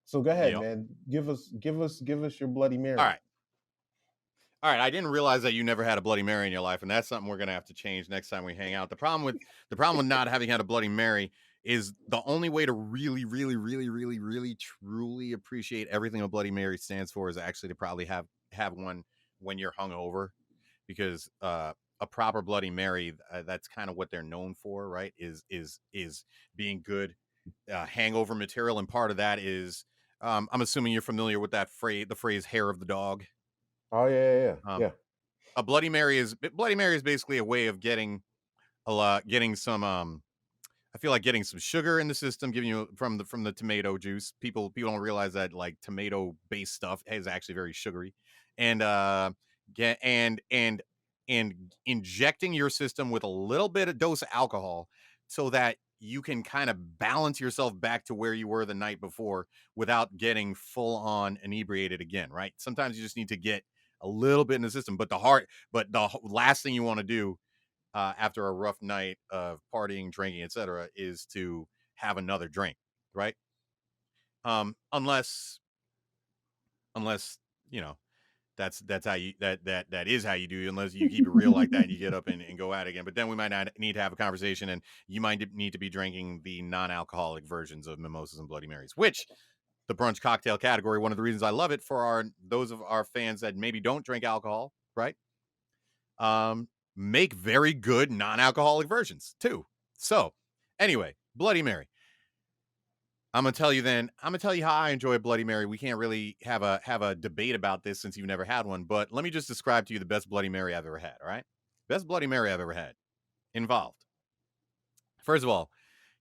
So go ahead, Yep. man. Give us your Bloody All Mary. right. All right, I didn't realize that you never had a Bloody Mary in your life, and that's something we're gonna have to change next time we hang out. The problem with not having had a Bloody Mary is the only way to really, really, really, really, really, truly appreciate everything a Bloody Mary stands for is actually to probably have one when you're hungover, because a proper Bloody Mary, that's kind of what they're known for, right? Is being good hangover material, and part of that is I'm assuming you're familiar with the phrase "hair of the dog." Oh yeah. Um, a Bloody Mary is basically a way of getting some I feel like getting some sugar in the system, giving you from the tomato juice. People don't realize that like tomato based stuff is actually very sugary, and get and injecting your system with a little bit of dose of alcohol so that you can kind of balance yourself back to where you were the night before without getting full on inebriated again, right? Sometimes you just need to get a little bit in the system, but the last thing you want to do after a rough night of partying, drinking, etc., is to have another drink, right? Unless you know that's how you that is how you do, unless you keep it real like that and you get up and go out again. But then we might not need to have a conversation, and you might need to be drinking the non-alcoholic versions of mimosas and Bloody Marys, which the brunch cocktail category. One of the reasons I love it for those of our fans that maybe don't drink alcohol, right? Make very good non-alcoholic versions too. So anyway, Bloody Mary. I'm gonna tell you how I enjoy a Bloody Mary. We can't really have a debate about this since you've never had one, but let me just describe to you the best Bloody Mary I've ever had. All right, best Bloody Mary I've ever had involved. First of all,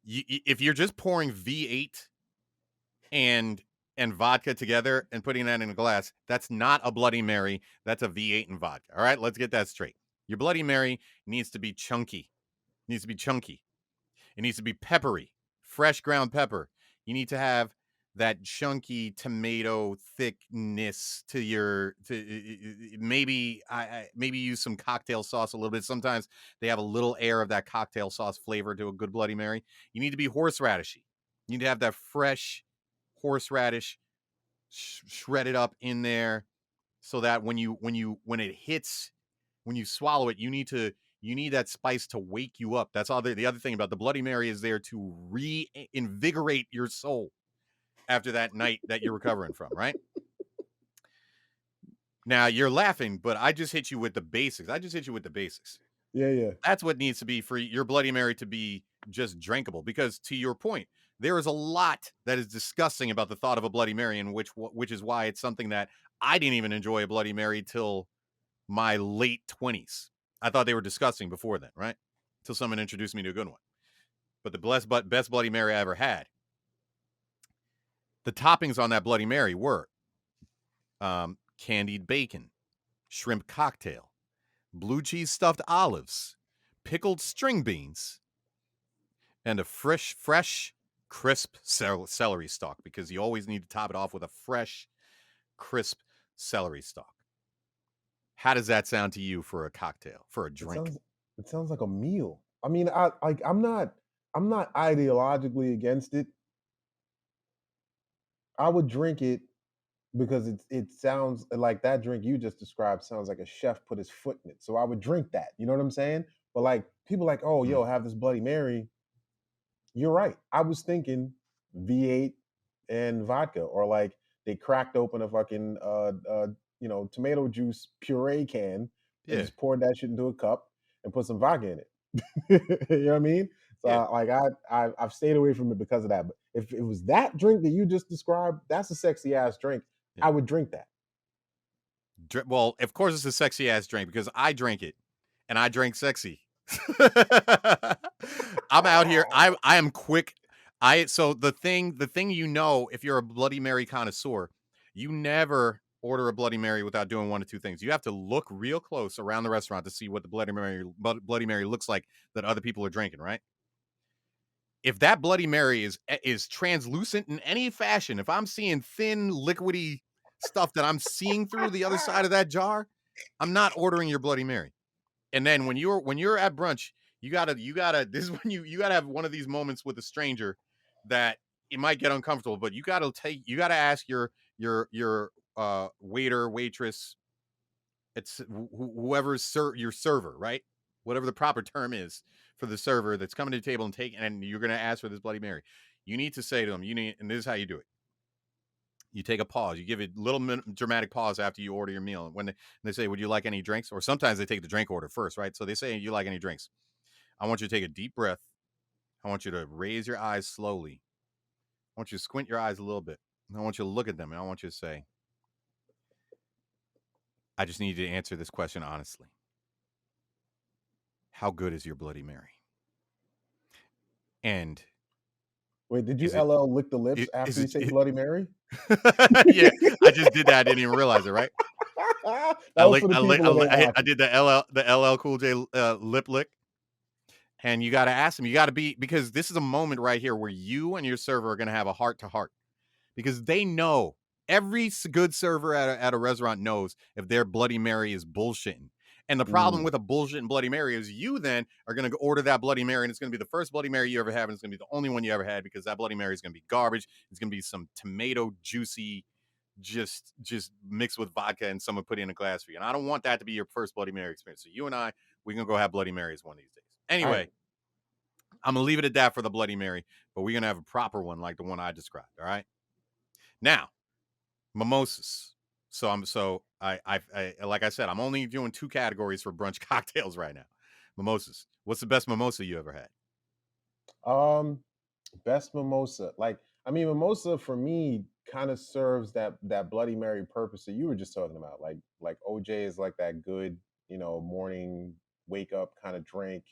if you're just pouring V8 and vodka together and putting that in a glass, that's not a Bloody Mary. That's a V8 and vodka. All right, let's get that straight. Your Bloody Mary needs to be chunky. It needs to be chunky. It needs to be peppery, fresh ground pepper. You need to have that chunky tomato thickness to your maybe maybe use some cocktail sauce a little bit. Sometimes they have a little air of that cocktail sauce flavor to a good Bloody Mary. You need to be horseradishy. You need to have that fresh horseradish shredded up in there, so that when it hits, when you swallow it, you need that spice to wake you up. That's all. The other thing about the Bloody Mary is there to reinvigorate your soul after that night that you're recovering from, right? Now you're laughing, but I just hit you with the basics. I just hit you with the basics. Yeah, yeah. That's what needs to be for your Bloody Mary to be just drinkable. Because to your point, there is a lot that is disgusting about the thought of a Bloody Mary, and which is why it's something that I didn't even enjoy a Bloody Mary till my late 20s. I thought they were disgusting before then, right? Till someone introduced me to a good one. But the best Bloody Mary I ever had, the toppings on that Bloody Mary were candied bacon, shrimp cocktail, blue cheese stuffed olives, pickled string beans, and a fresh, crisp celery stalk, because you always need to top it off with a fresh, crisp celery stalk. How does that sound to you for a cocktail, for a It drink? sounds it sounds like a meal. I mean, I'm not ideologically against it. I would drink it because it sounds like that drink you just described sounds like a chef put his foot in it. So I would drink that. You know what I'm saying? But like people like, oh, Mm, yo, have this Bloody Mary. You're right. I was thinking V8 and vodka, or like they cracked open a fucking tomato juice puree can and yeah, just poured that shit into a cup and put some vodka in it. You know what I mean? So yeah, I've stayed away from it because of that. But if it was that drink that you just described, that's a sexy ass drink. yeah. I would drink that. Well, of course it's a sexy ass drink because I drank it, and I drank sexy. I'm out here. I am quick. I so the thing if you're a Bloody Mary connoisseur, you never order a Bloody Mary without doing one of two things. You have to look real close around the restaurant to see what the Bloody Mary looks like that other people are drinking, right? If that Bloody Mary is translucent in any fashion, if I'm seeing thin, liquidy stuff that I'm seeing through the other side of that jar, I'm not ordering your Bloody Mary. And then when you're at brunch, you gotta this is when you gotta have one of these moments with a stranger that it might get uncomfortable, but you gotta ask your waiter, waitress, it's whoever's your server, right? Whatever the proper term is for the server that's coming to the table and and you're gonna ask for this Bloody Mary. You need to say to them, and this is how you do it. You take a pause. You give a little dramatic pause after you order your meal. And when they say, "Would you like any drinks?" Or sometimes they take the drink order first, right? So they say, "You like any drinks?" I want you to take a deep breath. I want you to raise your eyes slowly. I want you to squint your eyes a little bit. I want you to look at them, and I want you to say, "I just need you to answer this question honestly. How good is your Bloody Mary? And Wait, did you is it LL lick the lips is after you it, say Bloody Mary? yeah, I just did that. I didn't even realize it, right? That was for the people that ain't I watching. did the LL Cool J lip lick. And you got to ask them. You got to be because this is a moment right here where you and your server are going to have a heart to heart because they know every good server at a restaurant knows if their Bloody Mary is bullshitting. And the problem Mm, with a bullshit and Bloody Mary is you then are going to order that Bloody Mary, and it's going to be the first Bloody Mary you ever have, and it's going to be the only one you ever had because that Bloody Mary is going to be garbage. It's going to be some tomato juicy, just mixed with vodka, and someone put it in a glass for you. And I don't want that to be your first Bloody Mary experience. So you and I, we can go have Bloody Marys one of these days. all right. Anyway, I'm gonna leave it at that for the Bloody Mary, but we're gonna have a proper one like the one I described. All right. Now, mimosas. I like I said, I'm only doing two categories for brunch cocktails right now. Mimosas. What's the best mimosa you ever had? Um, Best mimosa. Like, I mean, mimosa for me kind of serves that Bloody Mary purpose that you were just talking about. Like OJ is like that good, morning wake up kind of drink.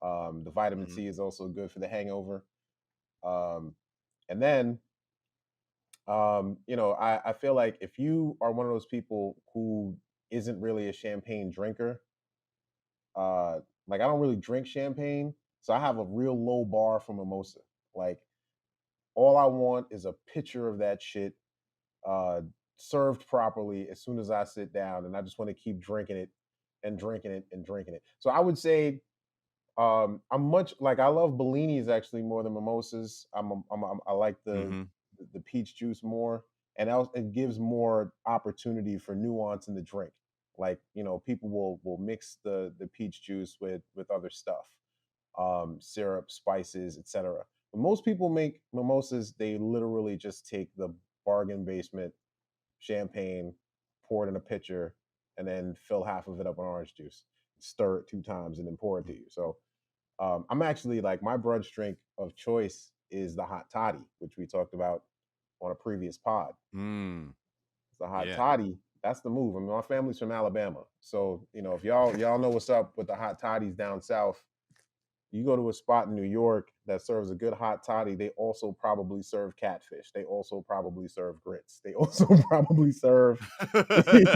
The vitamin Mhm. C is also good for the hangover. Um, and then I feel like if you are one of those people who isn't really a champagne drinker, uh, like I don't really drink champagne, so I have a real low bar for mimosa. Like all I want is a picture of that shit uh, served properly as soon as I sit down, and I just want to keep drinking it and drinking it and drinking it. So I would say I'm much like I love Bellinis actually more than mimosas. I like Mhm. the peach juice more, and it gives more opportunity for nuance in the drink. Like people will mix the peach juice with other stuff, syrup, spices, etc. When most people make mimosas, they literally just take the bargain basement champagne, pour it in a pitcher, and then fill half of it up with orange juice, stir it 2 times, and then pour it to you. So I'm actually like my brunch drink of choice is the hot toddy, which we talked about on a previous pod. Mm, The hot yeah. toddy, that's the move. I mean, my family's from Alabama, so if y'all know what's up with the hot toddies down south, you go to a spot in New York that serves a good hot toddy, they also probably serve catfish. They also probably serve grits. They also probably serve, you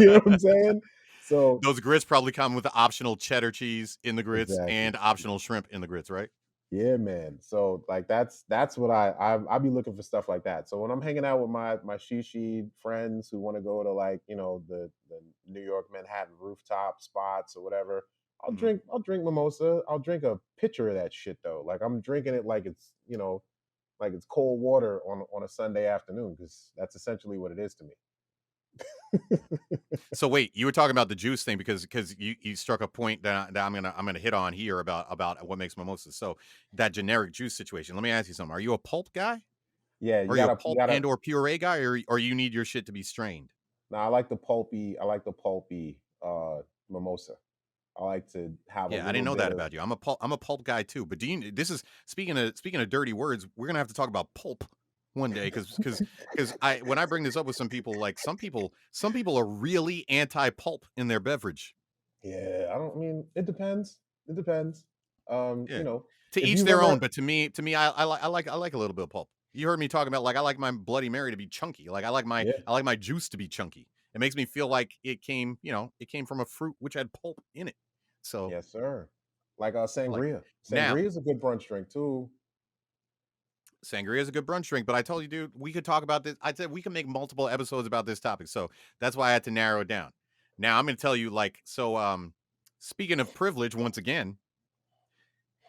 know what I'm saying? So Those grits probably come with the optional cheddar cheese in the grits exactly. and optional shrimp in the grits, right? Yeah, man. So like that's what I be looking for stuff like that. So when I'm hanging out with my shishi friends who want to go to like the New York Manhattan rooftop spots or whatever, Mhm. I'll drink mimosa. I'll drink a pitcher of that shit though. Like I'm drinking it like it's like it's cold water on a Sunday afternoon because that's essentially what it is to me. So wait, you were talking about the juice thing because you struck a point that I'm gonna hit on here about what makes mimosas. So that generic juice situation. Let me ask you something. Are you a pulp guy? Yeah, Are you a you pulp gotta. and or puree guy, or you need your shit to be strained? Now I like the pulpy. I like the pulpy mimosa. I like to have a Yeah, I little didn't know bit that of. about you. I'm a pulp guy too. But do you? This is speaking of dirty words. We're gonna have to talk about pulp one day because I when I bring this up with some people, like some people are really anti pulp in their beverage. Yeah, I don't I mean it depends. It depends. Yeah, to If each you've their own. ever But to me, I like a little bit of pulp. You heard me talking about like I like my Bloody Mary to be chunky. Like yeah, I like my juice to be chunky. It makes me feel like it came from a fruit which had pulp in it. So yes, sir. Like I like it. sangria. Now, Sangria is a good brunch drink too. sangria is a good brunch drink, but I told you, dude, we could talk about this. I said we can make multiple episodes about this topic. So that's why I had to narrow it down. Now I'm gonna tell you, speaking of privilege, once again,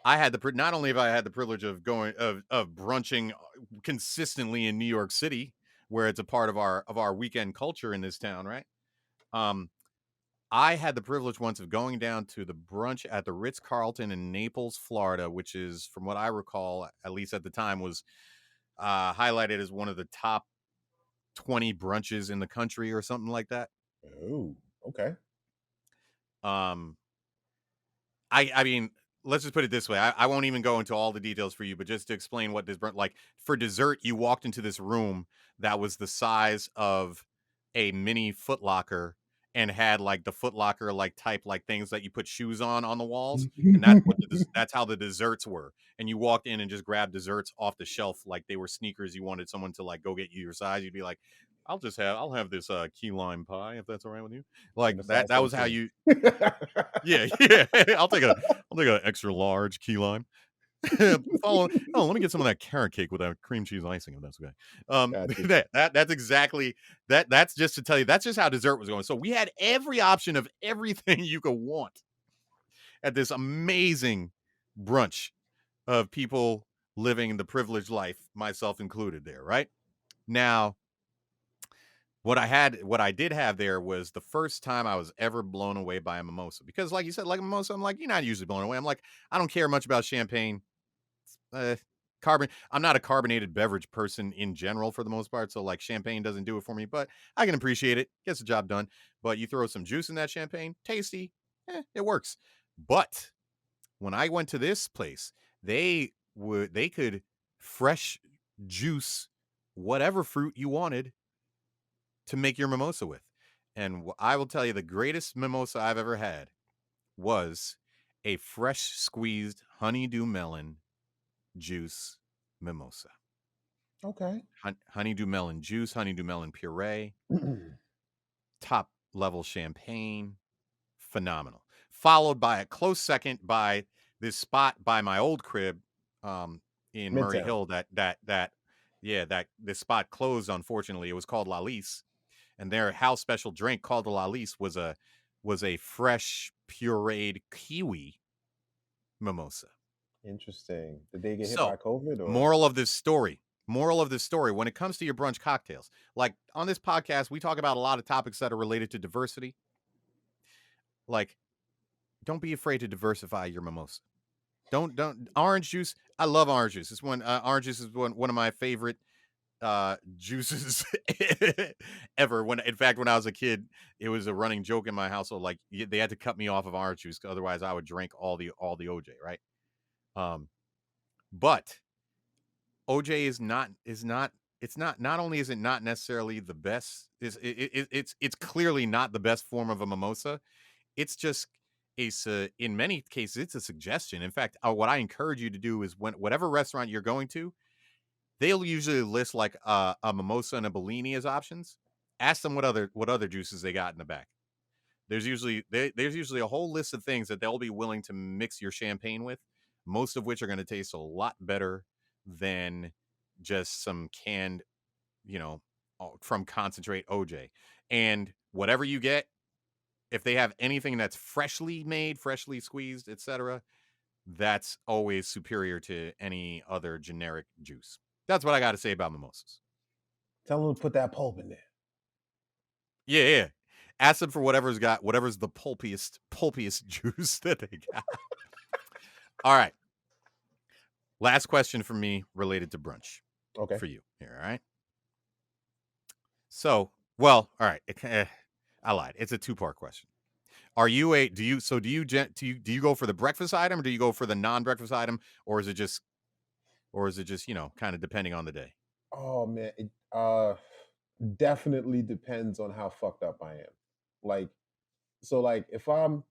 I had not only have I had the privilege of going of brunching consistently in New York City, where it's a part of our weekend culture in this town, right? Um, I had the privilege once of going down to the brunch at the Ritz Carlton in Naples, Florida, which is, from what I recall, at least at the time, was highlighted as one of the top 20 brunches in the country or something like that. Oh, okay. Um, I mean, let's just put it this way. I won't even go into all the details for you, but just to explain what this brunch like for dessert, you walked into this room that was the size of a mini Foot Locker and had like the Foot Locker like type like things that you put shoes on the walls, and that's how the desserts were. And you walked in and just grabbed desserts off the shelf like they were sneakers. You wanted someone to like go get you your size. You'd be like, I'll have this key lime pie if that's all right with you. Like In the that size that was how 13. you yeah, yeah. I'll take an extra large key lime. Follow. Oh, let me get some of that carrot cake with that cream cheese icing, if that's okay. Got you. That's exactly that. That's just to tell you. That's just how dessert was going. So we had every option of everything you could want at this amazing brunch of people living the privileged life, myself included. There, right now, what I did have there was the first time I was ever blown away by a mimosa. Because like you said, like a mimosa, I'm like, you're not usually blown away. I'm like, I don't care much about champagne. Uh, I'm not a carbonated beverage person in general for the most part. So like champagne doesn't do it for me, but I can appreciate it. Gets the job done. But you throw some juice in that champagne, tasty, it works. But when I went to this place, they could fresh juice whatever fruit you wanted to make your mimosa with. And I will tell you, the greatest mimosa I've ever had was a fresh squeezed honeydew melon juice mimosa. Okay. Honeydew melon juice, honeydew melon puree, top level champagne, phenomenal. Followed by a close second by this spot by my old crib in Murray Midtown. Hill that this spot closed, unfortunately. It was called La Lise, and their house special drink called the La Lise was a fresh pureed kiwi mimosa. Interesting. Did they get hit by So, COVID or? moral of this story, when it comes to your brunch cocktails, like on this podcast, we talk about a lot of topics that are related to diversity. Like, don't be afraid to diversify your mimosa. Don't orange juice. I love orange juice. It's one orange juice is one of my favorite juices ever. When in fact, when I was a kid, it was a running joke in my household. Like they had to cut me off of orange juice, otherwise I would drink all the OJ. Right. Um, but OJ is not. It's not only is it not necessarily the best. It's clearly not the best form of a mimosa. It's just in many cases it's a suggestion. In fact, what I encourage you to do is when whatever restaurant you're going to, they'll usually list like a mimosa and a Bellini as options. Ask them what other juices they got in the back. There's usually a whole list of things that they'll be willing to mix your champagne with, most of which are going to taste a lot better than just some canned, from concentrate OJ. And whatever you get, if they have anything that's freshly made, freshly squeezed, etc., that's always superior to any other generic juice. That's what I got to say about mimosas. Tell them to put that pulp in there. Yeah, yeah. Ask them for whatever's the pulpiest juice that they got. All right. Last question for me related to brunch Okay. for you here. All right. So, well, all right. I lied. It's a two-part question. Are you a do you so do you go for the breakfast item, or do you go for the non-breakfast item, or is it just kind of depending on the day? Oh man, it definitely depends on how fucked up I am. Like, so like if I'm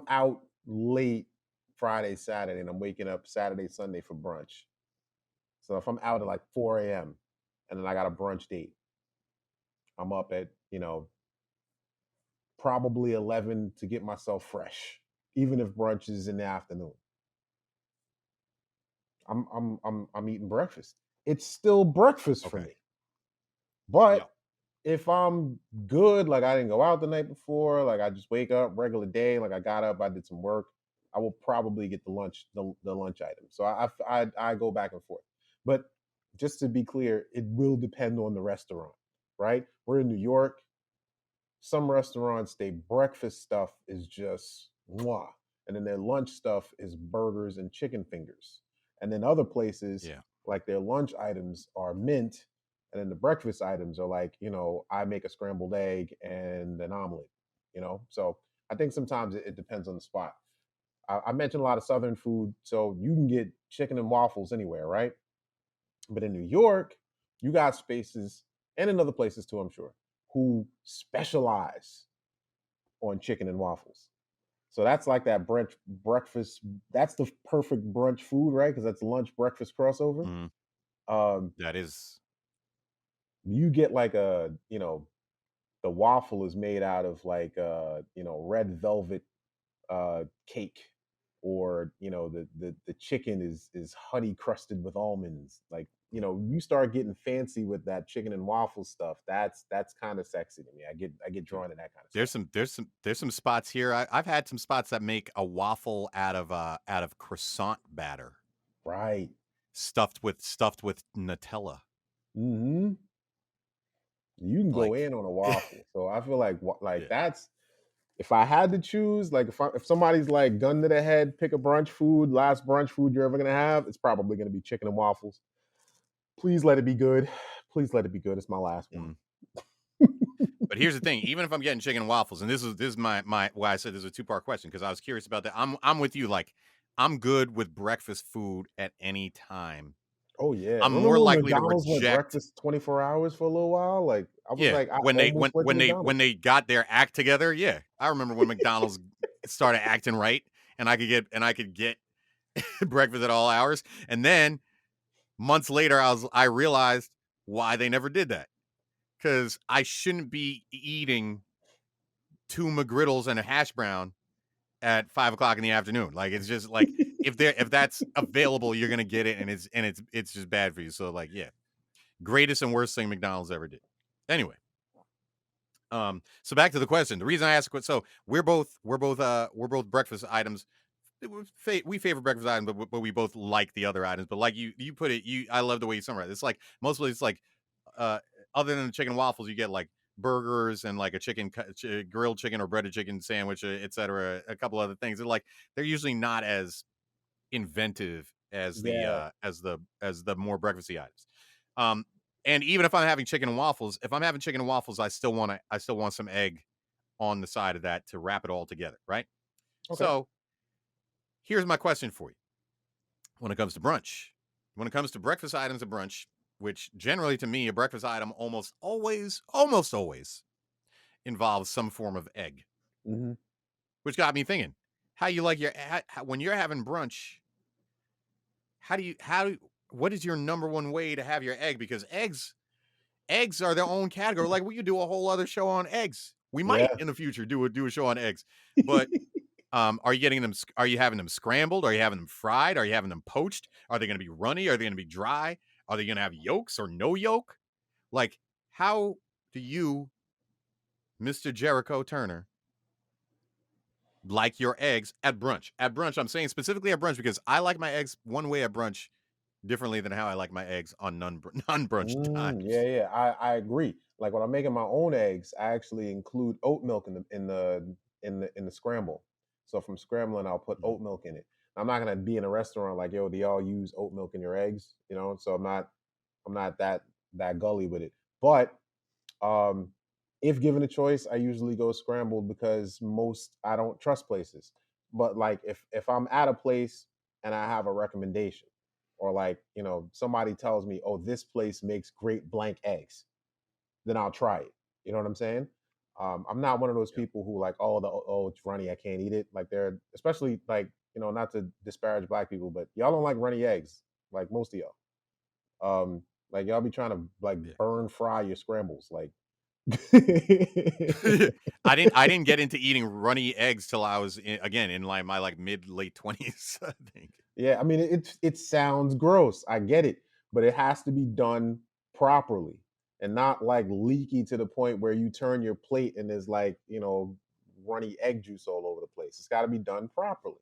out late Friday, Saturday, and I'm waking up Saturday, Sunday for brunch. So if I'm out at like 4 a.m. and then I got a brunch date, I'm up at, probably 11 to get myself fresh, even if brunch is in the afternoon. I'm eating breakfast. It's still breakfast for Okay. me. But Yep. if I'm good, like I didn't go out the night before, like I just wake up regular day, like I got up, I did some work, I will probably get the lunch item. So I go back and forth. But just to be clear, it will depend on the restaurant, right? We're in New York. Some restaurants, their breakfast stuff is just mwah. And then their lunch stuff is burgers and chicken fingers. And then other places, Yeah. like their lunch items are mint. And then the breakfast items are like, I make a scrambled egg and an omelet. So I think sometimes it depends on the spot. I mentioned a lot of Southern food. So you can get chicken and waffles anywhere, right? But in New York, you got spaces, and in other places too, I'm sure, who specialize on chicken and waffles. So that's like that brunch breakfast. That's the perfect brunch food, right? Because that's lunch breakfast crossover. Mhm. Um, That is. you get like the waffle is made out of like red velvet cake, or the chicken is honey crusted with almonds. Like, you start getting fancy with that chicken and waffle stuff. That's kind of sexy to me. I get drawn to that kind of There's stuff. some spots here. I've had some spots that make a waffle out of croissant batter Right. stuffed with Nutella. Hmm. You can go Like, in on a waffle. So I feel like yeah, that's, if I had to choose, like if somebody's like gun to the head, pick a brunch food, last brunch food you're ever gonna have, it's probably gonna be chicken and waffles. Please let it be good. Please let it be good. It's my last one. mm. But here's the thing: even if I'm getting chicken and waffles, and this is my why I said this is a two-part question, because I was curious about that. I'm with you. Like, I'm good with breakfast food at any time. Oh yeah. I'm more Remember when likely to McDonald's went reject. breakfast 24 hours for a little while? Like I was Yeah, like, I when they almost when went to when they when McDonald's. they got their act together. Yeah, I remember when McDonald's started acting right, and I could get breakfast at all hours. And then months later, I realized why they never did that, because I shouldn't be eating two McGriddles and a hash brown at 5 o'clock in the afternoon. Like, it's just like, if that's available, you're gonna get it, and it's just bad for you. So, like, yeah, greatest and worst thing McDonald's ever did. Anyway, so back to the question. The reason I asked, so we're both breakfast items. We favor breakfast items, but we both like the other items. But like you put it, I love the way you summarize it. It's like mostly it's like, uh, other than the chicken waffles, you get like burgers and like a grilled chicken or breaded chicken sandwich, etc. A couple other things. They're usually not as inventive as the Yeah. as the more breakfasty items. Um, And even if I'm having chicken and waffles, if I'm having chicken and waffles, I still want some egg on the side of that to wrap it all together, right? Okay. So here's my question for you. When it comes to brunch, when it comes to breakfast items at brunch, which generally to me, a breakfast item almost always involves some form of egg, Hmm. which got me thinking, how you like your when you're having brunch, what is your number one way to have your egg? Because eggs are their own category. Like we could do a whole other show on eggs. We might Yeah. in the future do a show on eggs. But are you getting them? Are you having them scrambled? Are you having them fried? Are you having them poached? Are they going to be runny? Are they going to be dry? Are they going to have yolks or no yolk? Like, how do you, Mr. Jericho Turner, like your eggs at brunch? At brunch, I'm saying specifically at brunch because I like my eggs one way at brunch differently than how I like my eggs on non brunch Yeah, times. yeah, I agree. Like when I'm making my own eggs, I actually include oat milk in the scramble. So if I'm scrambling, I'll put Mhm. oat milk in it. I'm not gonna be in a restaurant like, yo, do y'all use oat milk in your eggs? You know, so I'm not that gully with it. But um, if given a choice, I usually go scrambled because most I don't trust places. But like if I'm at a place and I have a recommendation, or like somebody tells me, oh, this place makes great blank eggs, then I'll try it. You know what I'm saying? I'm not one of those Yep. people who like, oh, it's runny, I can't eat it. Like they're especially like not to disparage black people, but y'all don't like runny eggs, like most of y'all. Like y'all be trying to like Yeah. burn fry your scrambles, like. I didn't get into eating runny eggs till I was again in like my like mid late 20s, I think. Yeah, I mean it sounds gross. I get it, but it has to be done properly and not like leaky to the point where you turn your plate and there's like, runny egg juice all over the place. It's got to be done properly.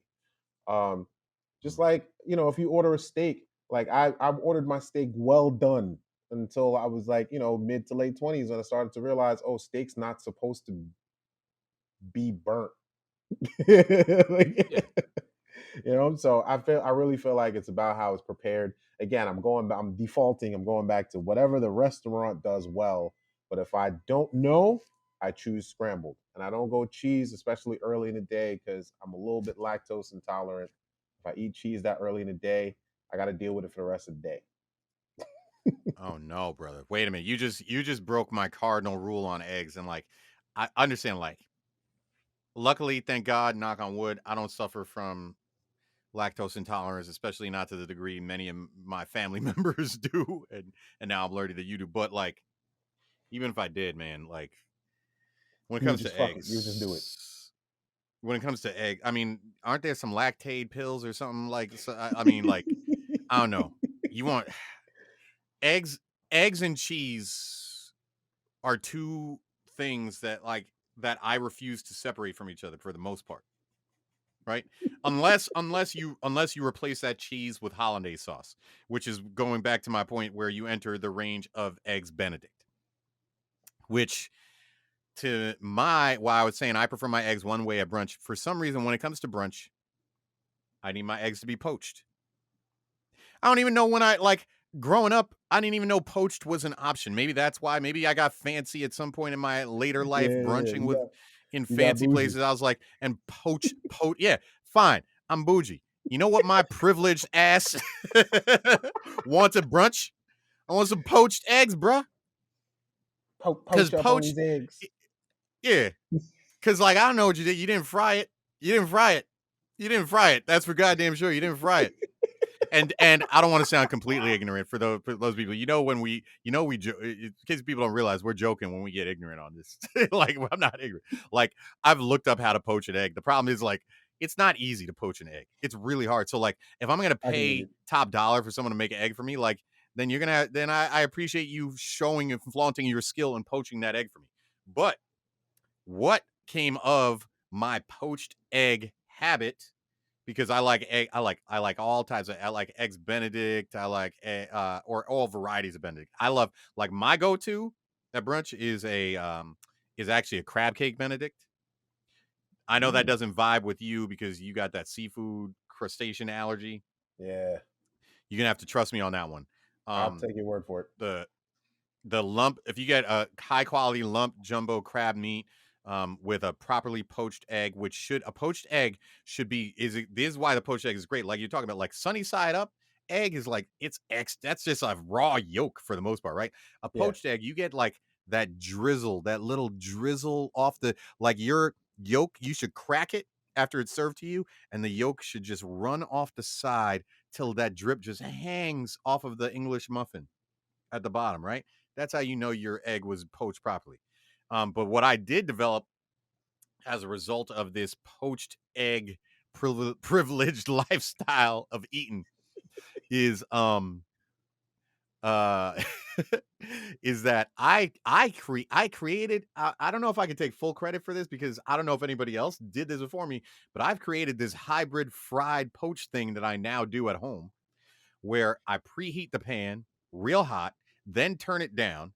Um just Mm. like, if you order a steak, like I've ordered my steak well done until I was like, mid to late 20s when I started to realize, oh, steak's not supposed to be burnt. Yeah. Like, so I really feel like it's about how it's prepared. Again, I'm defaulting, I'm going back to whatever the restaurant does well. But if I don't know, I choose scrambled, and I don't go cheese, especially early in the day, because I'm a little bit lactose intolerant. If I eat cheese that early in the day, I got to deal with it for the rest of the day. Oh no, brother. Wait a minute. You just broke my cardinal rule on eggs and like I understand like luckily, thank God, knock on wood, I don't suffer from lactose intolerance, especially not to the degree many of my family members do and now I'm learning that you do. But like even if I did, man, like when it You would comes just to fuck it. You would just do it. eggs, when it comes to egg, I mean, aren't there some lactate pills or something like so, I mean like I don't know. You want eggs eggs and cheese are two things that that I refuse to separate from each other for the most part, right? Unless you replace that cheese with hollandaise sauce, which is going back to my point where you enter the range of eggs benedict, which to my why I was saying I prefer my eggs one way at brunch. For some reason when it comes to brunch, I need my eggs to be poached. I don't even know when I like growing up, I didn't even know poached was an option. Maybe that's why. Maybe I got fancy at some point in my later life Yeah, yeah. brunching with in You got fancy bougie. places. I was like, and yeah, fine. I'm bougie. You know what my privileged ass wants at brunch? I want some poached eggs, bruh. Cause Poach up on poached, these eggs. yeah. Cause like I don't know what you did. You didn't fry it. You didn't fry it. You didn't fry it. That's for goddamn sure. You didn't fry it. And I don't want to sound completely ignorant for those people. In case people don't realize we're joking when we get ignorant on this. Like I'm not ignorant. Like I've looked up how to poach an egg. The problem is like it's not easy to poach an egg. It's really hard. So like if I'm gonna I can dig pay it. top dollar for someone to make an egg for me, like then I appreciate you showing and flaunting your skill in poaching that egg for me. But what came of my poached egg habit because I like all types of I like eggs Benedict, or all varieties of Benedict. I love like my go-to at brunch is actually a crab cake Benedict. I know that Mm, doesn't vibe with you because you got that seafood crustacean allergy. yeah, You're gonna have to trust me on that one. I'll Um take your word for it. the the lump, if you get a high quality lump jumbo crab meat with a properly poached egg, which should a poached egg should be this is why the poached egg is great. Like you're talking about, like sunny side up egg is like that's just a raw yolk for the most part, right? A Yeah. poached egg, you get like that drizzle, that little drizzle off the like your yolk. You should crack it after it's served to you, and the yolk should just run off the side till that drip just hangs off of the English muffin at the bottom, right? That's how you know your egg was poached properly. But what I did develop as a result of this poached egg privileged lifestyle of eating is uh is that I created I don't know if I can take full credit for this because I don't know if anybody else did this before me, but I've created this hybrid fried poached thing that I now do at home where I preheat the pan real hot, then turn it down,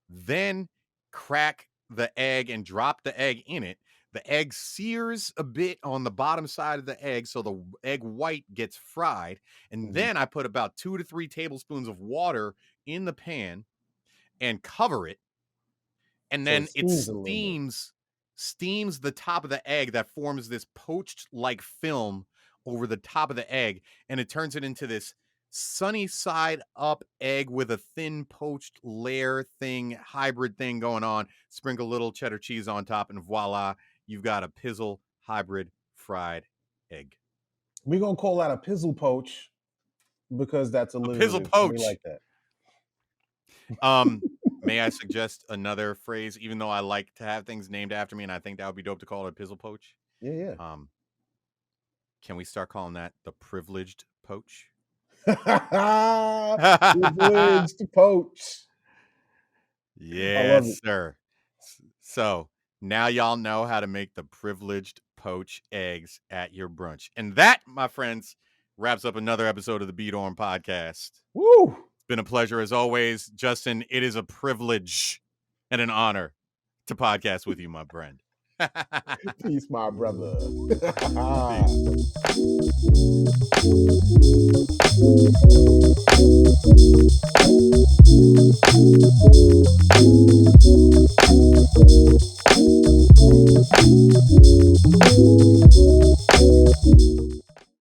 then crack the egg and drop the egg in it. The egg sears a bit on the bottom side of the egg, so the egg white gets fried. And Mhm. then I put about 2 to 3 tablespoons of water in the pan and cover it. And So it then it steams a little bit. steams the top of the egg that forms this poached like film over the top of the egg, and it turns it into this sunny side up egg with a thin poached layer thing, hybrid thing going on. Sprinkle a little cheddar cheese on top, and voila, you've got a pizzle hybrid fried egg. We're gonna call that a pizzle poach because that's A pizzle alliterative. We poach. like that. Um, may I suggest another phrase, even though I like to have things named after me, and I think that would be dope to call it a pizzle poach? Yeah, Um, can we start calling that the privileged poach? yeah. Privileged poach. I love it. Yes, sir. So now y'all know how to make the privileged poach eggs at your brunch. And that, my friends, wraps up another episode of the Beat On podcast. Woo! It's been a pleasure as always. Justin, it is a privilege and an honor to podcast with you, my friend. Peace, my brother. Peace.